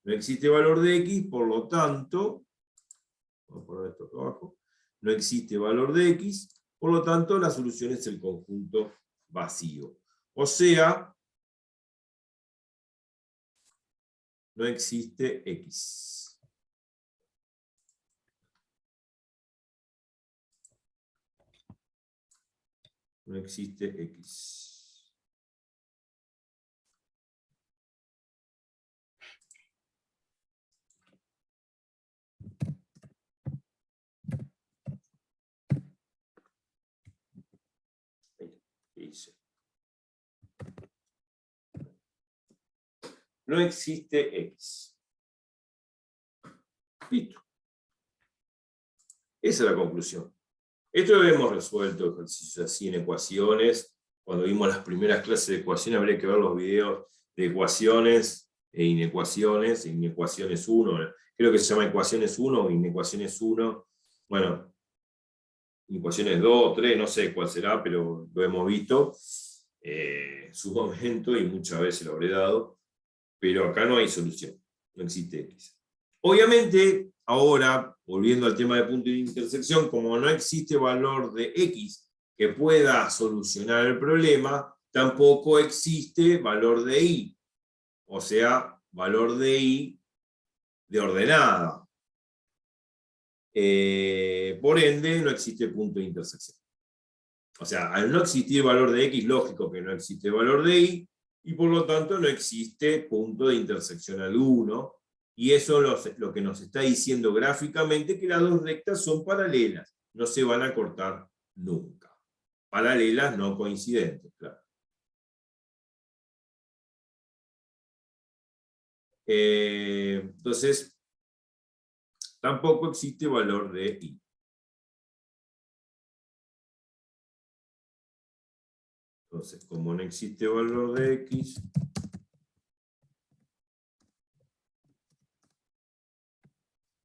No existe valor de x, por lo tanto, vamos a poner esto acá abajo, no existe valor de x, por lo tanto la solución es el conjunto vacío. O sea, no existe x. No existe x. Dice. No existe x. Listo. Esa es la conclusión. Esto lo hemos resuelto ejercicios así en ecuaciones. Cuando vimos las primeras clases de ecuaciones, habría que ver los videos de ecuaciones e inecuaciones 1. Creo que se llama ecuaciones 1 o inecuaciones 1. Bueno, ecuaciones 2, 3, no sé cuál será, pero lo hemos visto en su momento y muchas veces lo habré dado. Pero acá no hay solución. No existe x. Obviamente, ahora, volviendo al tema de punto de intersección, como no existe valor de x que pueda solucionar el problema, tampoco existe valor de y. O sea, valor de y de ordenada. Por ende, no existe punto de intersección. O sea, al no existir valor de x, lógico que no existe valor de y, y por lo tanto no existe punto de intersección alguno. Y eso es lo que nos está diciendo gráficamente, que las dos rectas son paralelas, no se van a cortar nunca. Paralelas, no coincidentes, claro. Entonces, tampoco existe valor de y. Entonces, como no existe valor de x,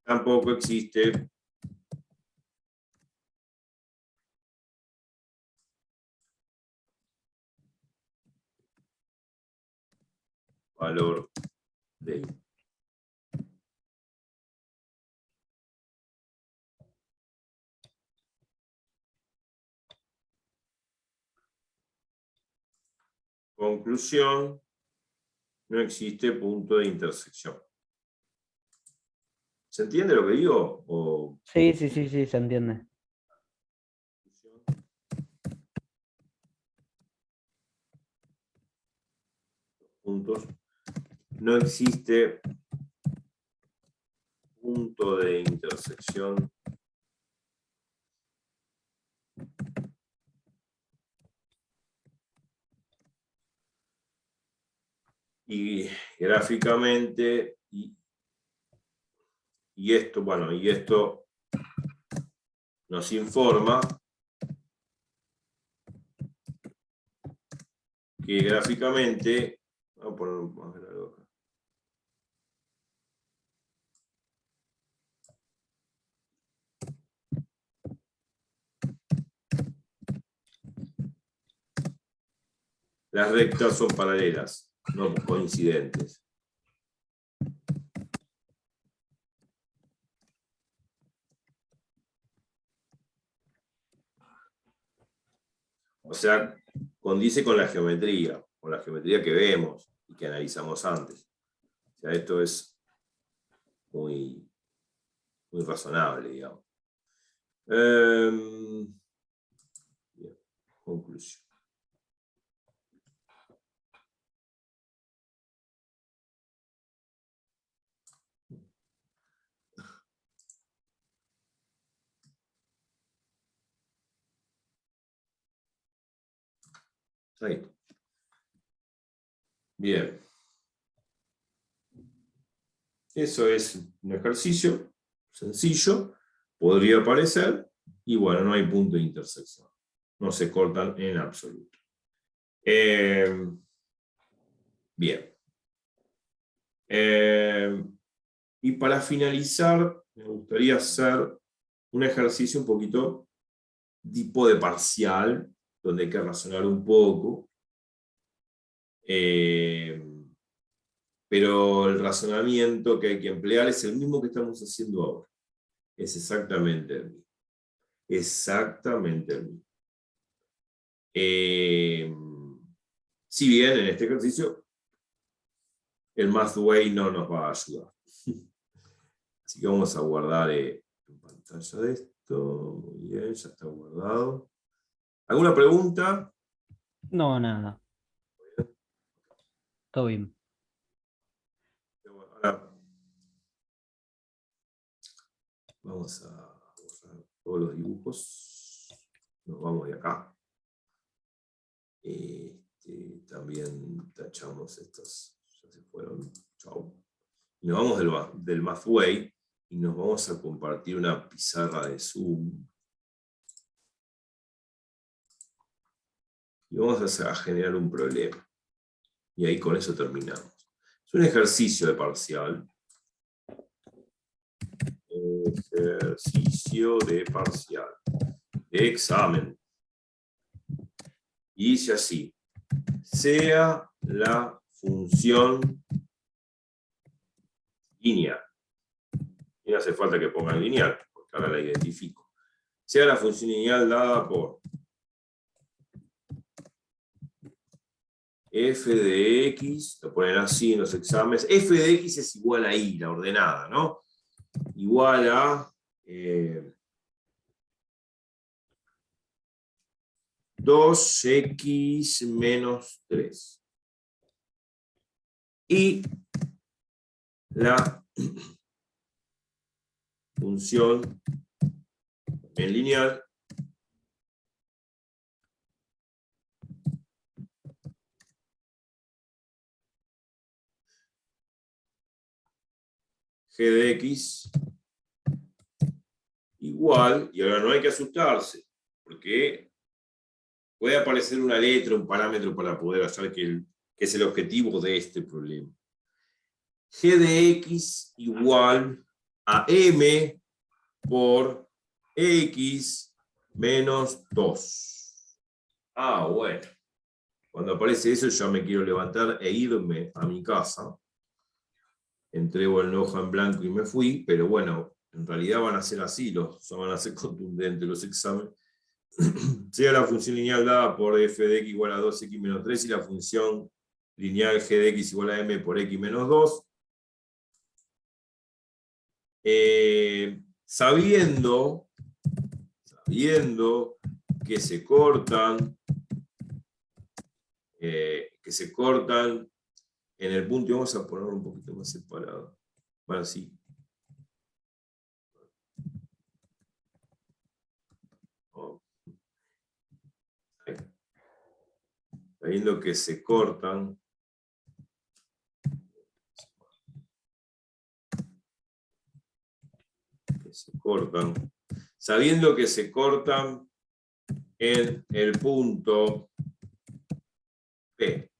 tampoco existe valor de y. Conclusión, no existe punto de intersección. ¿Se entiende lo que digo? O... Sí, sí, sí, sí, se entiende. Puntos. No existe punto de intersección y gráficamente, y esto, bueno, y esto nos informa que gráficamente, vamos a poner más grande acá. Las rectas son paralelas, no coincidentes. O sea, condice con la geometría que vemos y que analizamos antes. O sea, esto es muy, muy razonable, digamos. Bien, conclusión. Ahí. Bien. Eso es un ejercicio sencillo, podría parecer, y bueno, no hay punto de intersección. No se cortan en absoluto. Bien. Y para finalizar, me gustaría hacer un ejercicio un poquito tipo de parcial, donde hay que razonar un poco. Pero el razonamiento que hay que emplear es el mismo que estamos haciendo ahora. Es exactamente el mismo. Exactamente el mismo. Si bien en este ejercicio el Mathway no nos va a ayudar. Así que vamos a guardar en pantalla de esto. Muy bien, ya está guardado. ¿Alguna pregunta? No, nada. Todo bien. Ahora vamos a borrar todos los dibujos. Nos vamos de acá. También tachamos estos, ya se fueron, chau. Y nos vamos del Mathway y nos vamos a compartir una pizarra de Zoom. Y vamos a generar un problema. Y ahí con eso terminamos. Es un ejercicio de parcial. Ejercicio de parcial. De examen. Y dice así. Sea la función lineal. Y no hace falta que pongan lineal, porque ahora la identifico. Sea la función lineal dada por f de x, lo ponen así en los exámenes, f de x es igual a y, la ordenada, ¿no? Igual a 2x menos 3. Y la función en lineal g de x igual, y ahora no hay que asustarse, porque puede aparecer una letra, un parámetro para poder hacer que es el objetivo de este problema. G de x igual a m por x menos 2. Ah, bueno. Cuando aparece eso ya me quiero levantar e irme a mi casa. Entrego el hoja en blanco y me fui, pero bueno, en realidad van a ser así, van a ser contundentes los exámenes. Sea la función lineal dada por f de x igual a 2x menos 3 y la función lineal g de x igual a m por x menos 2. Sabiendo que se cortan, en el punto, y vamos a ponerlo un poquito más separado. Bueno, sí. Sabiendo que se cortan, sabiendo que se cortan en el punto P,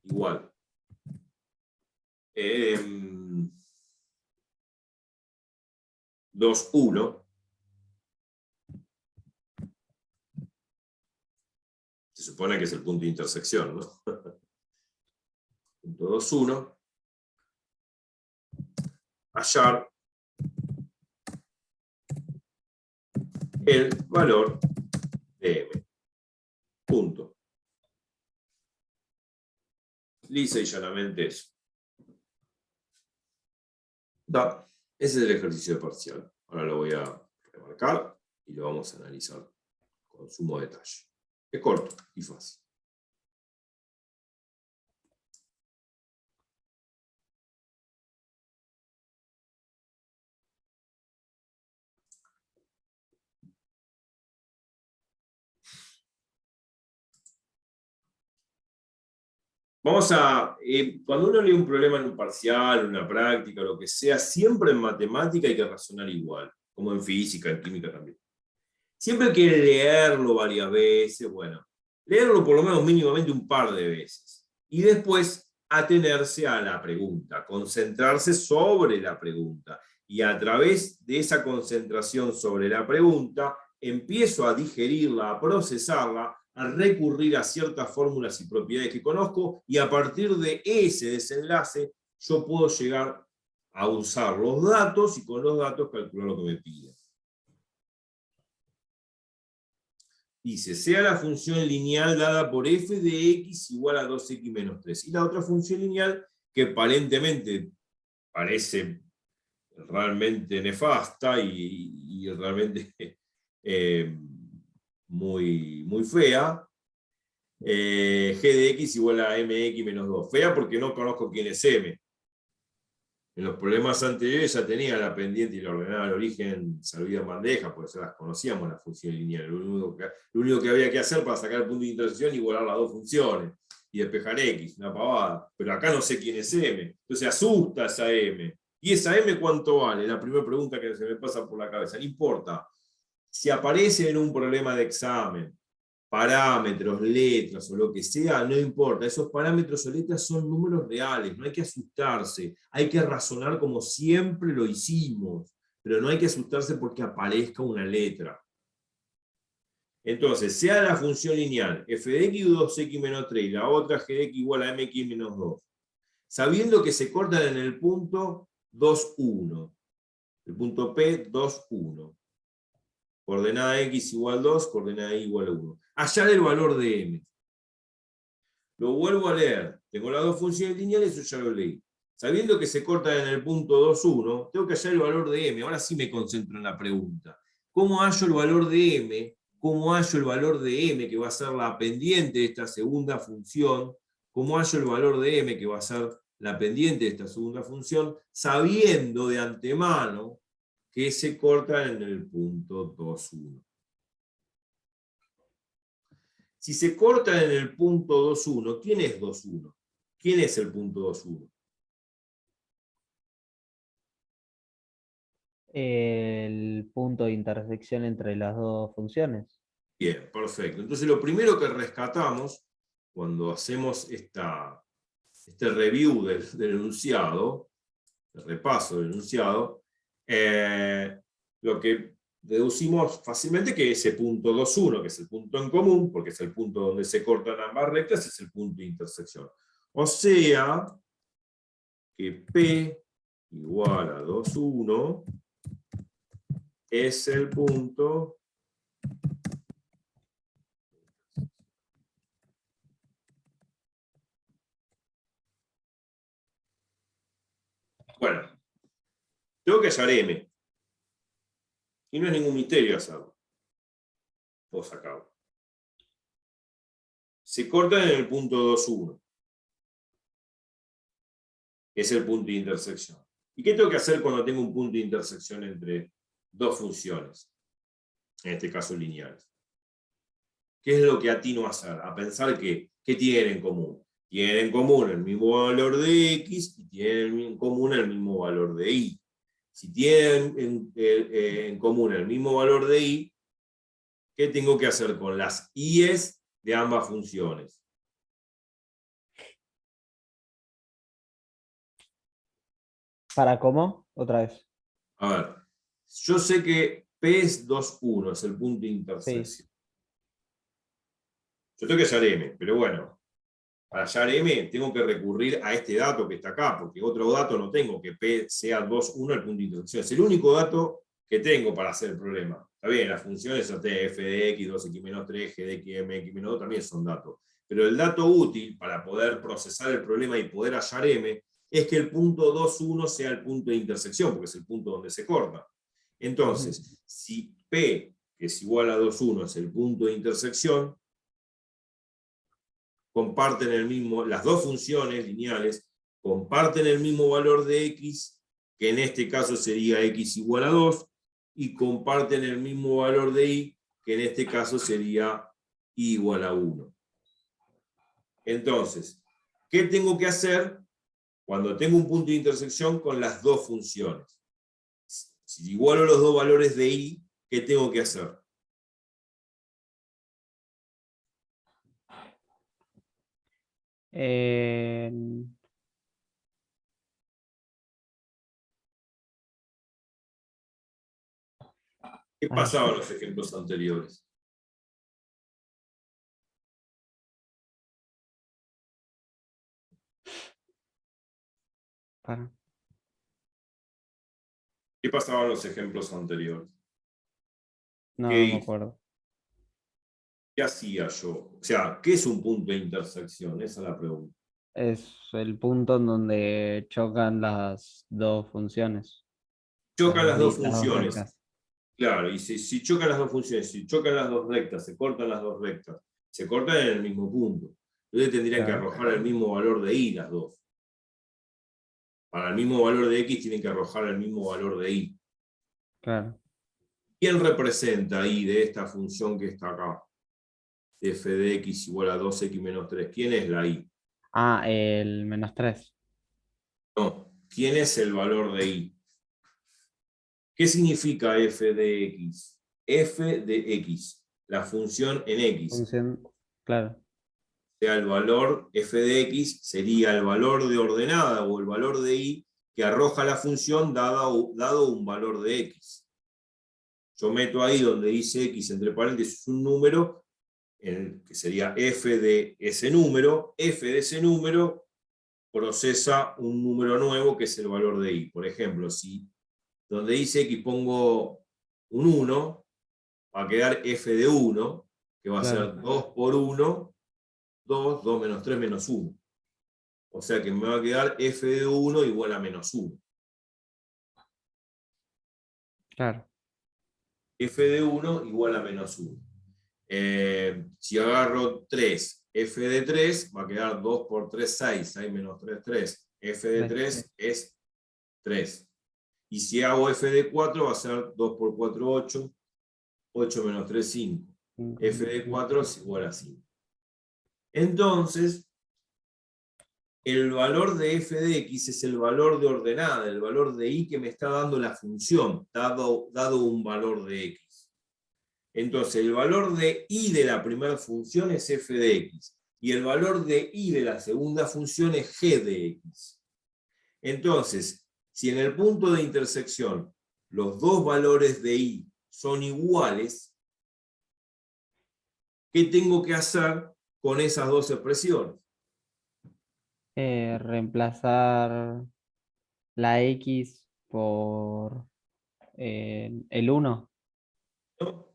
igual. 2, 1. Se supone que es el punto de intersección, ¿no? Punto 2, 1. Hallar el valor de M. Punto. Lisa y llanamente eso. Ese es el ejercicio de parcial. Ahora lo voy a remarcar y lo vamos a analizar con sumo detalle. Es corto y fácil. Vamos a, cuando uno lee un problema en un parcial, una práctica, lo que sea, siempre en matemática hay que razonar igual, como en física, en química también. Siempre hay que leerlo varias veces, bueno, leerlo por lo menos mínimamente un par de veces. Y después atenerse a la pregunta, concentrarse sobre la pregunta. Y a través de esa concentración sobre la pregunta, empiezo a digerirla, a procesarla, a recurrir a ciertas fórmulas y propiedades que conozco, y a partir de ese desenlace yo puedo llegar a usar los datos y con los datos calcular lo que me piden. Dice, sea la función lineal dada por f de x igual a 2x menos 3. Y la otra función lineal, que aparentemente parece realmente nefasta y realmente muy fea, g de x igual a mx menos 2. Fea porque no conozco quién es m. En los problemas anteriores ya tenía la pendiente y la ordenada al origen salida en bandeja, porque ya las conocíamos las funciones lineales. Lo único que había que hacer para sacar el punto de intersección es igualar las dos funciones y despejar x, una pavada. Pero acá no sé quién es m. Entonces asusta esa m. ¿Y esa m cuánto vale? La primera pregunta que se me pasa por la cabeza. No importa. Si aparece en un problema de examen, parámetros, letras o lo que sea, no importa. Esos parámetros o letras son números reales, no hay que asustarse. Hay que razonar como siempre lo hicimos, pero no hay que asustarse porque aparezca una letra. Entonces, sea la función lineal f de x 2x menos 3 y la otra g de x igual a mx menos 2, sabiendo que se cortan en el punto 2, 1, el punto P 2, 1. Coordenada x igual 2, coordenada y igual a 1. Hallar el valor de m. Lo vuelvo a leer. Tengo las dos funciones lineales, eso ya lo leí. Sabiendo que se cortan en el punto 2, 1, tengo que hallar el valor de m. Ahora sí me concentro en la pregunta. ¿Cómo hallo el valor de m? ¿Cómo hallo el valor de m, que va a ser la pendiente de esta segunda función? ¿Cómo hallo el valor de m, que va a ser la pendiente de esta segunda función? Sabiendo de antemano que se cortan en el punto 2, 1. Si se corta en el punto 2, 1, ¿quién es 2, 1? ¿Quién es el punto 2, 1? El punto de intersección entre las dos funciones. Bien, perfecto. Entonces lo primero que rescatamos cuando hacemos este review del enunciado, el repaso del enunciado, lo que deducimos fácilmente que ese punto 2, 1, que es el punto en común, porque es el punto donde se cortan ambas rectas, es el punto de intersección. O sea, que P igual a 2, 1 es el punto bueno. Tengo que hallar M. Y no es ningún misterio hacerlo. Puedo sacarlo. Se cortan en el punto 2, 1. Que es el punto de intersección. ¿Y qué tengo que hacer cuando tengo un punto de intersección entre dos funciones? En este caso lineales. ¿Qué es lo que atino a hacer? A pensar que, ¿qué tienen en común? Tienen en común el mismo valor de X y tienen en común el mismo valor de Y. Si tienen en común el mismo valor de Y, ¿qué tengo que hacer con las I's de ambas funciones? ¿Para cómo? Otra vez. A ver, yo sé que P es 2, 1, es el punto de Sí. intersección. Yo tengo que hallar M, pero bueno, para hallar M tengo que recurrir a este dato que está acá, porque otro dato no tengo, que P sea 2, 1 el punto de intersección. Es el único dato que tengo para hacer el problema. Está bien, las funciones f de x, 2x menos 3, g de x, m, x menos 2 también son datos. Pero el dato útil para poder procesar el problema y poder hallar M es que el punto 2, 1 sea el punto de intersección, porque es el punto donde se corta. Entonces, si P, que es igual a 2, 1, es el punto de intersección, comparten el mismo, las dos funciones lineales comparten el mismo valor de x, que en este caso sería x igual a 2, y comparten el mismo valor de y, que en este caso sería y igual a 1. Entonces, ¿qué tengo que hacer cuando tengo un punto de intersección con las dos funciones? Si igualo los dos valores de y, ¿qué tengo que hacer? Eh, ¿Qué ay, pasaba en los ejemplos anteriores? para. ¿Qué pasaba en los ejemplos anteriores? No, ¿Qué no me hice? acuerdo. ¿Qué hacía yo? O sea, ¿qué es un punto de intersección? Esa es la pregunta. Es el punto en donde chocan las dos funciones, Chocan las dos las dos funciones. rectas. Claro, y si chocan las dos funciones, si chocan las dos rectas, se cortan las dos rectas, se cortan en el mismo punto. Entonces tendrían que Claro, arrojar el mismo valor de y las dos. Para el mismo valor de x tienen que arrojar el mismo valor de y. claro. ¿Quién representa y de esta función que está acá? De f de x igual a 2x menos 3. ¿Quién es la y? Ah, el -3. No. ¿Quién es el valor de y? ¿Qué significa f de x? F de x, la función en x. Función, claro, Sea el valor f de x, sería el valor de ordenada o el valor de y que arroja la función dado un valor de x. Yo meto ahí donde dice x entre paréntesis un número, que sería f de ese número. F de ese número procesa un número nuevo que es el valor de y. Por ejemplo, si donde dice x pongo un 1, va a quedar f de 1, que va a claro, ser 2 por 1, 2, 2 menos 3 menos 1. O sea que me va a quedar f de 1 igual a menos 1. claro. F de 1 igual a menos 1. Si agarro 3, f de 3 va a quedar 2 por 3, 6, 6 menos 3, 3. F de 3, sí. 3 es 3. Y si hago f de 4 va a ser 2 por 4, 8. 8 menos 3, 5. F de 4 es igual a 5. Entonces, el valor de f de x es el valor de ordenada, el valor de y que me está dando la función, dado un valor de x. Entonces, el valor de y de la primera función es f de x, y el valor de y de la segunda función es g de x. Entonces, si en el punto de intersección los dos valores de y son iguales, ¿qué tengo que hacer con esas dos expresiones? Reemplazar la X por el 1. ¿No?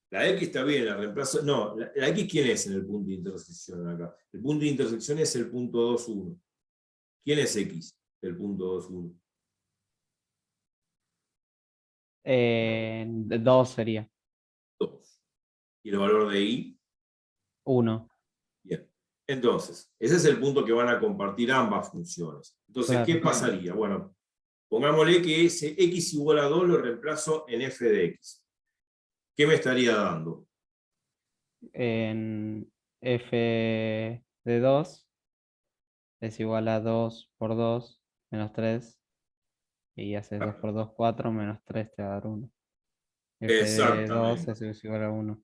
La X está bien, la reemplazo. No, la X, ¿quién es en el punto de intersección acá? El punto de intersección es el punto 2, 1. ¿Quién es X? El punto 2, 1. 2 sería. 2. ¿Y el valor de Y? 1. Bien. Entonces, ese es el punto que van a compartir ambas funciones. Entonces, ¿qué Claro. pasaría? Bueno, pongámosle que ese X igual a 2 lo reemplazo en f de X. ¿Qué me estaría dando? En f de 2 es igual a 2 por 2 menos 3. Y haces 2 por 2 4 menos 3 te va a dar 1. F de 2 Exactamente. es igual a 1.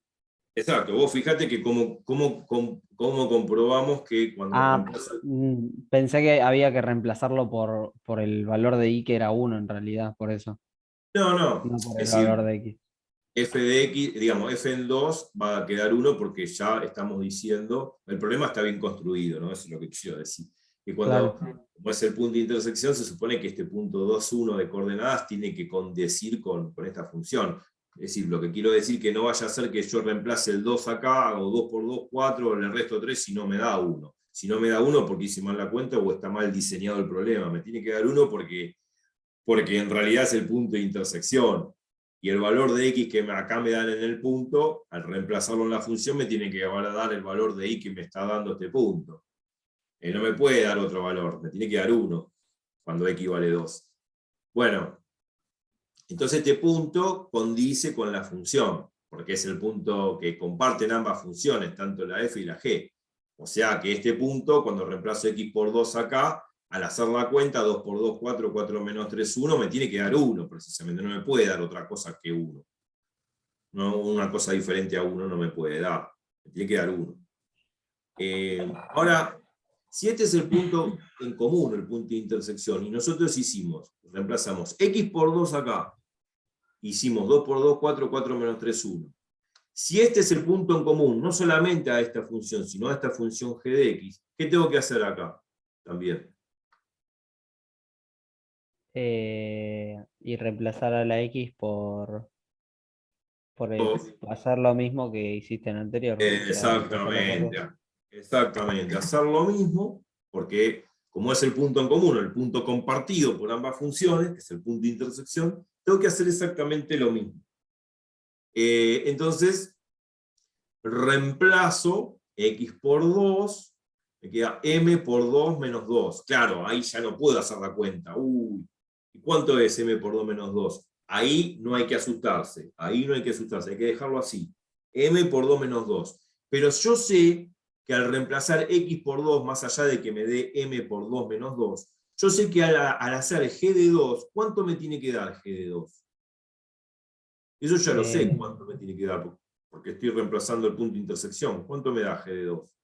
Exacto. Vos fíjate que cómo comprobamos que cuando Ah, reemplazo. pensé que había que reemplazarlo por el valor de i que era 1 en realidad, por eso. No, no. No por Es el valor decir, de x. f de x, digamos, f en 2 va a quedar 1 porque ya estamos diciendo, el problema está bien construido, ¿no? Eso es lo que quiero decir. Que Claro, como es el punto de intersección, se supone que este punto 2, 1 de coordenadas tiene que condecir con esta función. Es decir, lo que quiero decir que no vaya a ser que yo reemplace el 2 acá, hago 2 por 2, 4, le resto 3 y no me da 1. Si no me da 1 porque hice mal la cuenta o está mal diseñado el problema. Me tiene que dar 1 porque en realidad es el punto de intersección. Y el valor de x que acá me dan en el punto, al reemplazarlo en la función, me tiene que dar el valor de y que me está dando este punto. No me puede dar otro valor, me tiene que dar 1 cuando x vale 2. Bueno, entonces este punto condice con la función, porque es el punto que comparten ambas funciones, tanto la f y la g. O sea que este punto, cuando reemplazo x por 2 acá, al hacer la cuenta, 2 por 2, 4, 4 menos 3, 1, me tiene que dar 1, precisamente. No me puede dar otra cosa que 1. No, una cosa diferente a 1 no me puede dar. Me tiene que dar 1. Ahora, si este es el punto en común, el punto de intersección, y nosotros reemplazamos x por 2 acá, hicimos 2 por 2, 4, 4 menos 3, 1. Si este es el punto en común, no solamente a esta función, sino a esta función g de x, ¿qué tengo que hacer acá? También. y reemplazar a la x Dos. hacer lo mismo que hiciste en el anterior. O sea, reemplazarlo por 2. Exactamente. Exactamente. Hacer lo mismo, porque como es el punto en común, el punto compartido por ambas funciones, que es el punto de intersección, tengo que hacer exactamente lo mismo. Entonces, reemplazo x por 2, me queda m por 2 menos 2. Claro, ahí ya no puedo hacer la cuenta. Uy, ¿y cuánto es m por 2 menos 2? Ahí no hay que asustarse, ahí no hay que asustarse, hay que dejarlo así. M por 2 menos 2. Pero yo sé que al reemplazar x por 2, más allá de que me dé m por 2 menos 2, yo sé que al hacer g de 2, ¿cuánto me tiene que dar g de 2? Eso ya lo sé cuánto me tiene que dar, porque estoy reemplazando el punto de intersección. ¿Cuánto me da g de 2?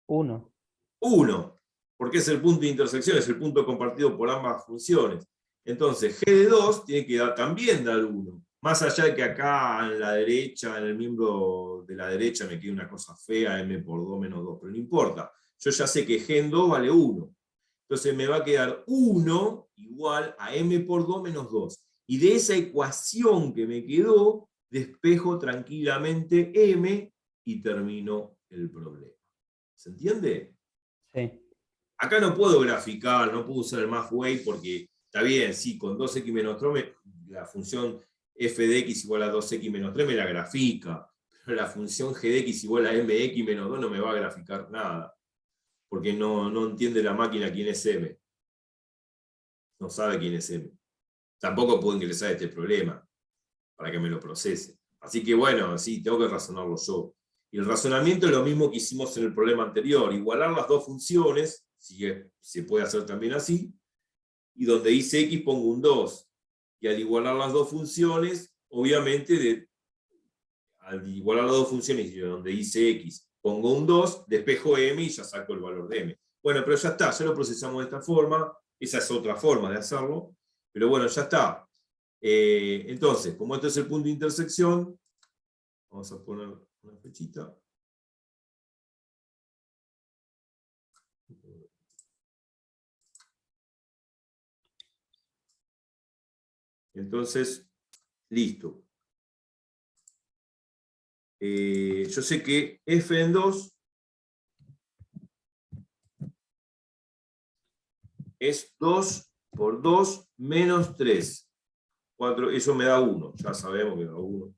1. 1, porque es el punto de intersección, es el punto compartido por ambas funciones. Entonces, g de 2 tiene que también dar 1. Más allá de que acá en la derecha, en el miembro de la derecha, me quede una cosa fea, m por 2 menos 2, pero no importa. Yo ya sé que g en 2 vale 1. Entonces me va a quedar 1 igual a m por 2 menos 2. Y de esa ecuación que me quedó, despejo tranquilamente m y termino el problema. ¿Se entiende? Sí. Acá no puedo graficar, no puedo usar el math way porque está bien, sí, con 2x menos 3 la función f de x igual a 2x menos 3 me la grafica, pero la función g de x igual a mx menos 2 no me va a graficar nada, porque no entiende la máquina quién es m, no sabe quién es m. Tampoco puedo ingresar este problema para que me lo procese. Así que bueno, sí, tengo que razonarlo yo. Y el razonamiento es lo mismo que hicimos en el problema anterior, igualar las dos funciones, si se puede hacer también así, y donde dice x pongo un 2. Y al igualar las dos funciones, obviamente, al igualar las dos funciones y donde dice x pongo un 2, despejo m y ya saco el valor de m. Bueno, pero ya está, ya lo procesamos de esta forma, esa es otra forma de hacerlo, pero bueno, ya está. Entonces, como este es el punto de intersección, vamos a poner una fechita. Entonces, listo. yo sé que f en 2 es 2 por 2 menos 3. 4, eso me da 1, ya sabemos que da 1.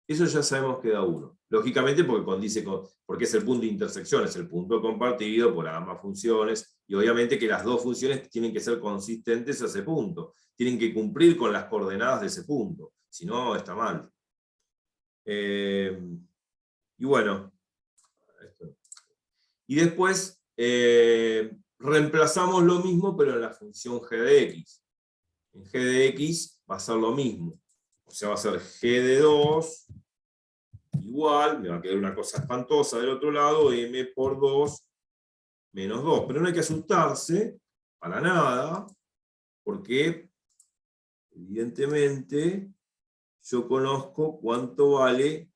Eso ya sabemos que da 1. Lógicamente porque condice porque es el punto de intersección, es el punto compartido por ambas funciones, y obviamente que las dos funciones tienen que ser consistentes a ese punto, tienen que cumplir con las coordenadas de ese punto, si no está mal. Y bueno, y después reemplazamos lo mismo, pero en la función g de x. En g de x va a ser lo mismo, o sea, va a ser g de 2 igual, me va a quedar una cosa espantosa del otro lado, m por 2 menos 2. Pero no hay que asustarse, para nada, porque evidentemente yo conozco cuánto vale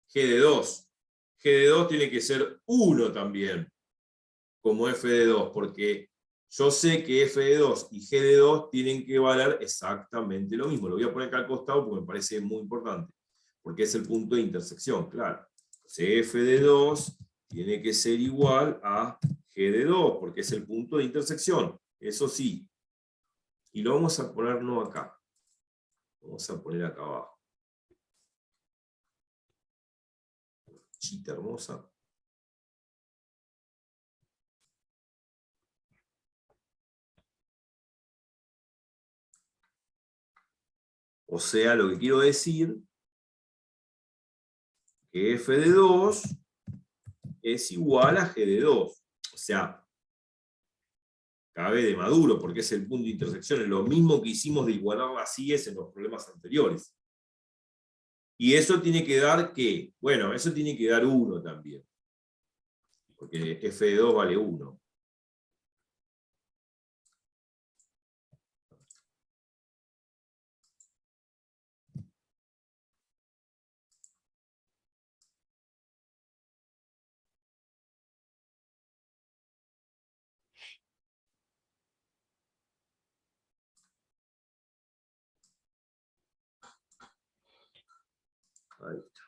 g de 2. G de 2 tiene que ser 1 también, como f de 2, porque yo sé que f de 2 y g de 2 tienen que valer exactamente lo mismo. Lo voy a poner acá al costado porque me parece muy importante, porque es el punto de intersección, claro. Entonces f de 2 tiene que ser igual a g de 2, porque es el punto de intersección, eso sí. Y lo vamos a poner no acá, vamos a poner acá abajo. Chita hermosa. O sea, lo que quiero decir que f de 2 es igual a g de 2. O sea, cabe de maduro, porque es el punto de intersección, es lo mismo que hicimos de igualar las síes en los problemas anteriores. Y eso tiene que dar, ¿qué? Bueno, eso tiene que dar 1 también, porque f de 2 vale 1. Ahí está.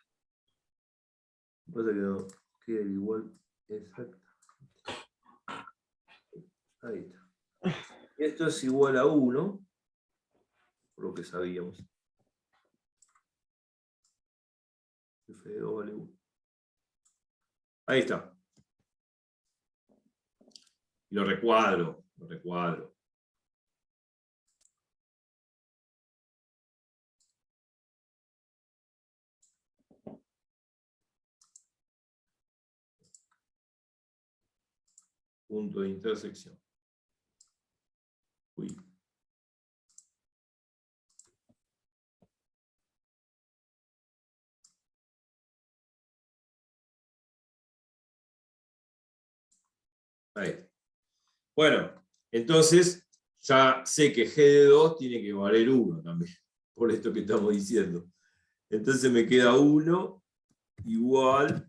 Pasa que no queda igual exacto. Ahí está. Esto es igual a 1, por lo que sabíamos. F de 2 vale 1. Ahí está. Y lo recuadro, lo recuadro. Punto de intersección. Uy. Ahí. Bueno, entonces ya sé que g de 2 tiene que valer 1 también, por esto que estamos diciendo. Entonces me queda 1 igual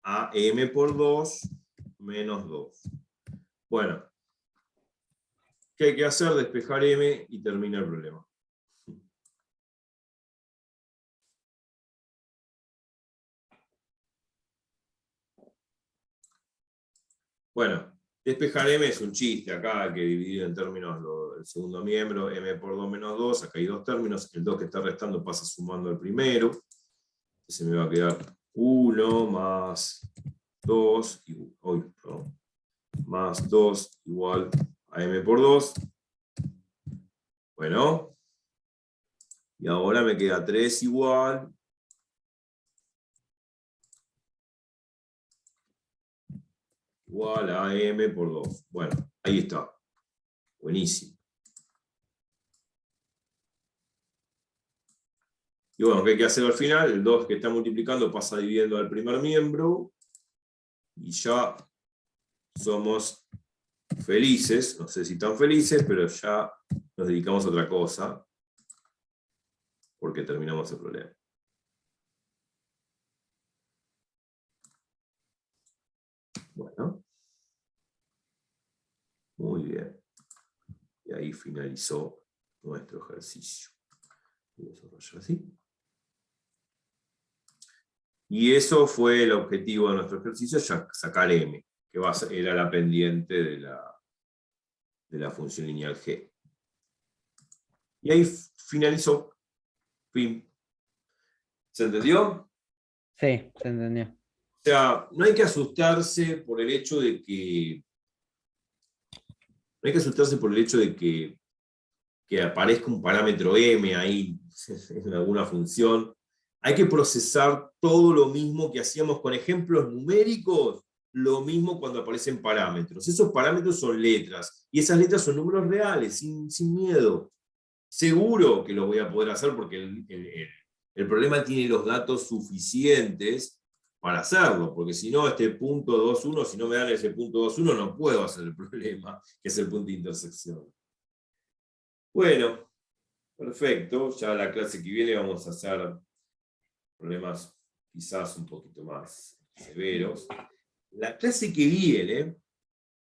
a m por 2 menos 2. Bueno, ¿qué hay que hacer? Despejar m y termina el problema. Bueno, despejar m es un chiste, acá hay que dividir en términos el segundo miembro, m por 2 menos 2, acá hay dos términos, el 2 que está restando pasa sumando al primero, entonces me va a quedar 1 más 2, más 2 igual a m por 2. Bueno, y ahora me queda 3 igual a m por 2. Bueno, ahí está. Buenísimo. Y bueno, ¿qué hay que hacer al final? El 2 que está multiplicando pasa dividiendo al primer miembro. Y ya somos felices. No sé si tan felices, pero ya nos dedicamos a otra cosa. Porque terminamos el problema. Bueno. Muy bien. Y ahí finalizó nuestro ejercicio. Voy a desarrollar así. Y eso fue el objetivo de nuestro ejercicio, ya sacar m, que era la pendiente de la función lineal g. Y ahí finalizó. Fin. ¿Se entendió? Sí, se entendió. O sea, no hay que asustarse por el hecho de que. No hay que asustarse por el hecho de que aparezca un parámetro m ahí en alguna función. Hay que procesar todo lo mismo que hacíamos con ejemplos numéricos, lo mismo cuando aparecen parámetros. Esos parámetros son letras, y esas letras son números reales, sin miedo. Seguro que lo voy a poder hacer porque el problema tiene los datos suficientes para hacerlo, porque si no, este punto 2,1, si no me dan ese punto 2,1, no puedo hacer el problema, que es el punto de intersección. Bueno, perfecto. Ya la clase que viene vamos a hacer problemas quizás un poquito más severos. La clase que viene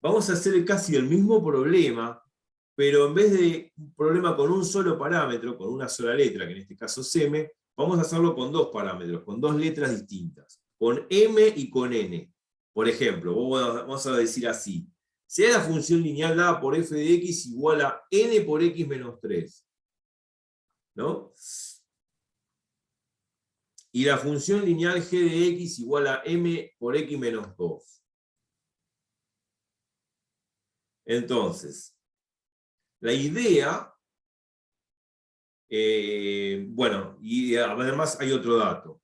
vamos a hacer casi el mismo problema, pero en vez de un problema con un solo parámetro, con una sola letra, que en este caso es m, vamos a hacerlo con dos parámetros, con dos letras distintas, con m y con n. Por ejemplo, vamos a decir así: sea la función lineal dada por f de x igual a n por x menos 3. ¿No? Y la función lineal g de x igual a m por x menos 2. Entonces, la idea, bueno, y además hay otro dato,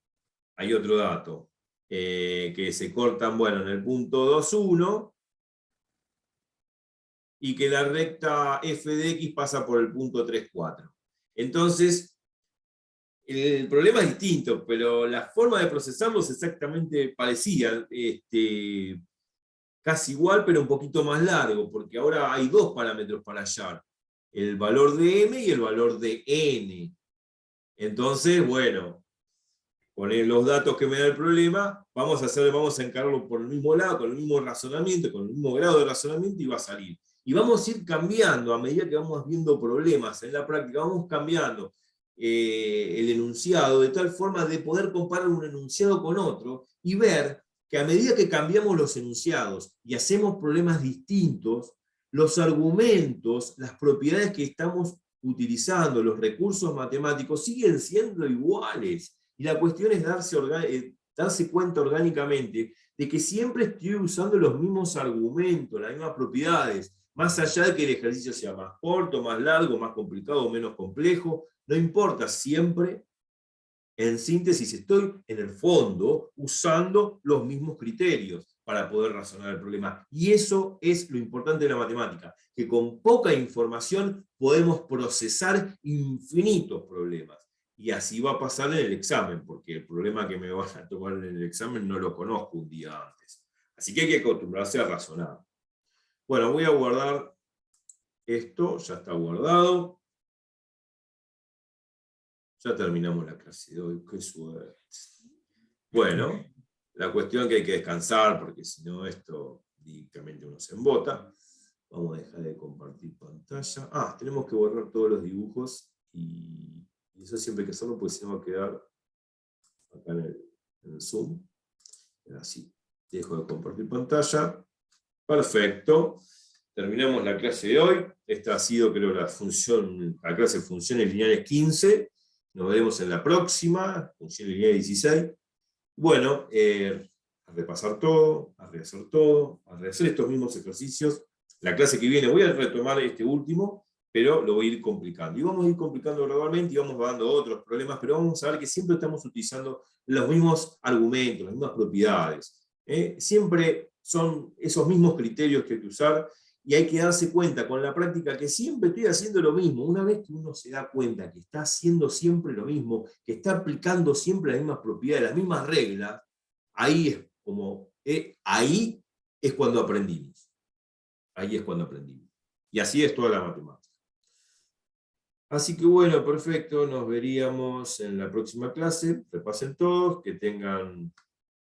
que se cortan, bueno, en el punto 2,1, y que la recta f de x pasa por el punto 3,4. Entonces, el problema es distinto, pero la forma de procesarlo es exactamente parecida, casi igual, pero un poquito más largo, porque ahora hay dos parámetros para hallar: el valor de m y el valor de n. Entonces, bueno, con los datos que me da el problema, vamos a encararlo por el mismo lado, con el mismo razonamiento, con el mismo grado de razonamiento, y va a salir. Y vamos a ir cambiando a medida que vamos viendo problemas en la práctica, vamos cambiando el enunciado de tal forma de poder comparar un enunciado con otro y ver que a medida que cambiamos los enunciados y hacemos problemas distintos, los argumentos, las propiedades que estamos utilizando, los recursos matemáticos, siguen siendo iguales. Y la cuestión es darse cuenta orgánicamente de que siempre estoy usando los mismos argumentos, las mismas propiedades, más allá de que el ejercicio sea más corto, más largo, más complicado o menos complejo. No importa, siempre, en síntesis, estoy en el fondo usando los mismos criterios para poder razonar el problema. Y eso es lo importante de la matemática, que con poca información podemos procesar infinitos problemas. Y así va a pasar en el examen, porque el problema que me van a tomar en el examen no lo conozco un día antes. Así que hay que acostumbrarse a razonar. Bueno, voy a guardar esto, ya está guardado. Ya terminamos la clase de hoy, qué suerte. Bueno, la cuestión es que hay que descansar, porque si no esto directamente uno se embota. Vamos a dejar de compartir pantalla. Tenemos que borrar todos los dibujos, y eso siempre hay que hacerlo, porque si no va a quedar acá en el Zoom. Así, dejo de compartir pantalla. Perfecto. Terminamos la clase de hoy. Esta ha sido, creo, la clase de funciones lineales 15. Nos veremos en la próxima, función lineal 16. Bueno, a repasar todo, a rehacer todo, a rehacer estos mismos ejercicios. La clase que viene voy a retomar este último, pero lo voy a ir complicando. Y vamos a ir complicando gradualmente y vamos dando otros problemas, pero vamos a ver que siempre estamos utilizando los mismos argumentos, las mismas propiedades. Siempre son esos mismos criterios que hay que usar. Y hay que darse cuenta con la práctica que siempre estoy haciendo lo mismo. Una vez que uno se da cuenta que está haciendo siempre lo mismo, que está aplicando siempre las mismas propiedades, las mismas reglas, ahí es cuando aprendimos. Ahí es cuando aprendimos. Y así es toda la matemática. Así que bueno, perfecto. Nos veríamos en la próxima clase. Repasen todos, que tengan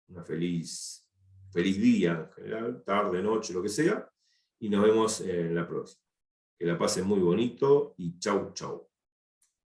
una feliz día en general, tarde, noche, lo que sea. Y nos vemos en la próxima. Que la pasen muy bonito y chau, chau.